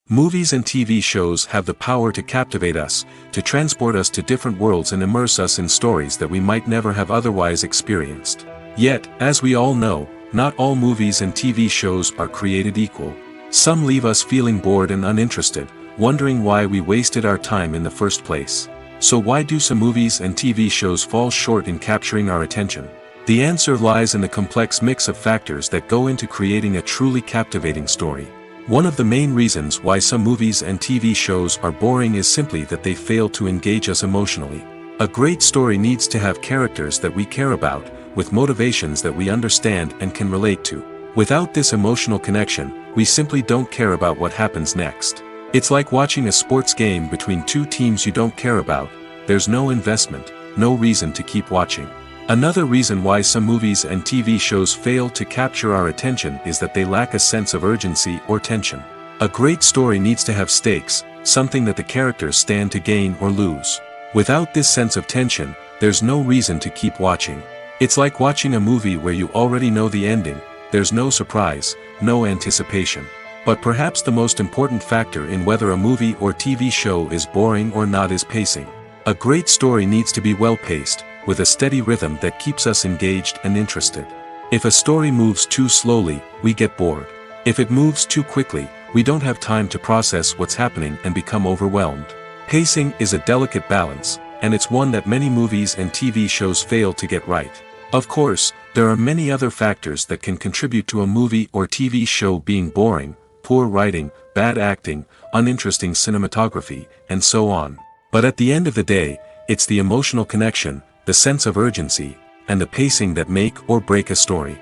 Movies and TV shows have the power to captivate us, to transport us to different worlds and immerse us in stories that we might never have otherwise experienced. Yet, as we all know, not all movies and TV shows are created equal. Some leave us feeling bored and uninterested, wondering why we wasted our time in the first place. So why do some movies and TV shows fall short in capturing our attention? The answer lies in the complex mix of factors that go into creating a truly captivating story. One of the main reasons why some movies and TV shows are boring is simply that they fail to engage us emotionally. A great story needs to have characters that we care about, with motivations that we understand and can relate to. Without this emotional connection, we simply don't care about what happens next. It's like watching a sports game between two teams you don't care about. There's no investment, no reason to keep watching. Another reason why some movies and TV shows fail to capture our attention is that they lack a sense of urgency or tension. A great story needs to have stakes, something that the characters stand to gain or lose. Without this sense of tension, there's no reason to keep watching. It's like watching a movie where you already know the ending. There's no surprise, no anticipation. But perhaps the most important factor in whether a movie or TV show is boring or not is pacing. A great story needs to be well-paced, with a steady rhythm that keeps us engaged and interested. If a story moves too slowly, we get bored. If it moves too quickly, we don't have time to process what's happening and become overwhelmed. Pacing is a delicate balance, and it's one that many movies and TV shows fail to get right. Of course, there are many other factors that can contribute to a movie or TV show being boring: poor writing, bad acting, uninteresting cinematography, and so on. But at the end of the day, it's the emotional connection, the sense of urgency, and the pacing that make or break a story.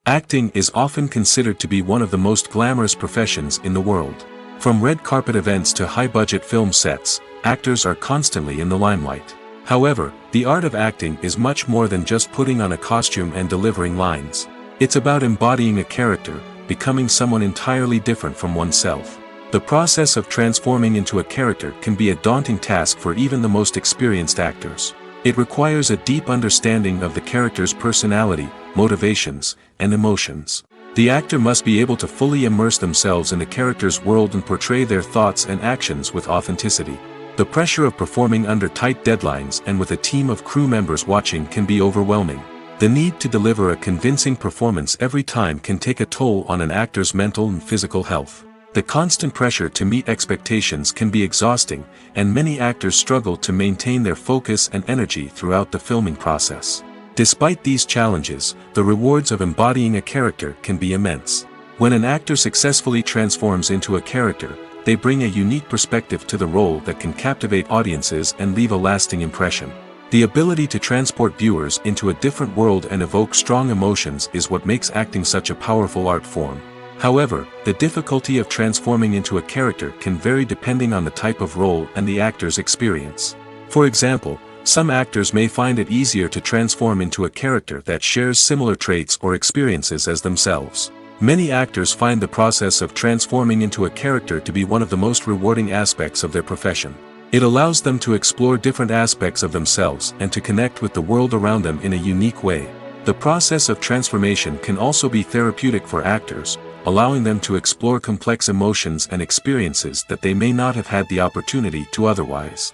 Acting is often considered to be one of the most glamorous professions in the world. From red carpet events to high-budget film sets, actors are constantly in the limelight. However, the art of acting is much more than just putting on a costume and delivering lines. It's about embodying a character, becoming someone entirely different from oneself. The process of transforming into a character can be a daunting task for even the most experienced actors. It requires a deep understanding of the character's personality, motivations, and emotions. The actor must be able to fully immerse themselves in the character's world and portray their thoughts and actions with authenticity. The pressure of performing under tight deadlines and with a team of crew members watching can be overwhelming. The need to deliver a convincing performance every time can take a toll on an actor's mental and physical health. The constant pressure to meet expectations can be exhausting, and many actors struggle to maintain their focus and energy throughout the filming process. Despite these challenges, the rewards of embodying a character can be immense. When an actor successfully transforms into a character, they bring a unique perspective to the role that can captivate audiences and leave a lasting impression. The ability to transport viewers into a different world and evoke strong emotions is what makes acting such a powerful art form. However, the difficulty of transforming into a character can vary depending on the type of role and the actor's experience. For example, some actors may find it easier to transform into a character that shares similar traits or experiences as themselves. Many actors find the process of transforming into a character to be one of the most rewarding aspects of their profession. It allows them to explore different aspects of themselves and to connect with the world around them in a unique way. The process of transformation can also be therapeutic for actors, allowing them to explore complex emotions and experiences that they may not have had the opportunity to otherwise.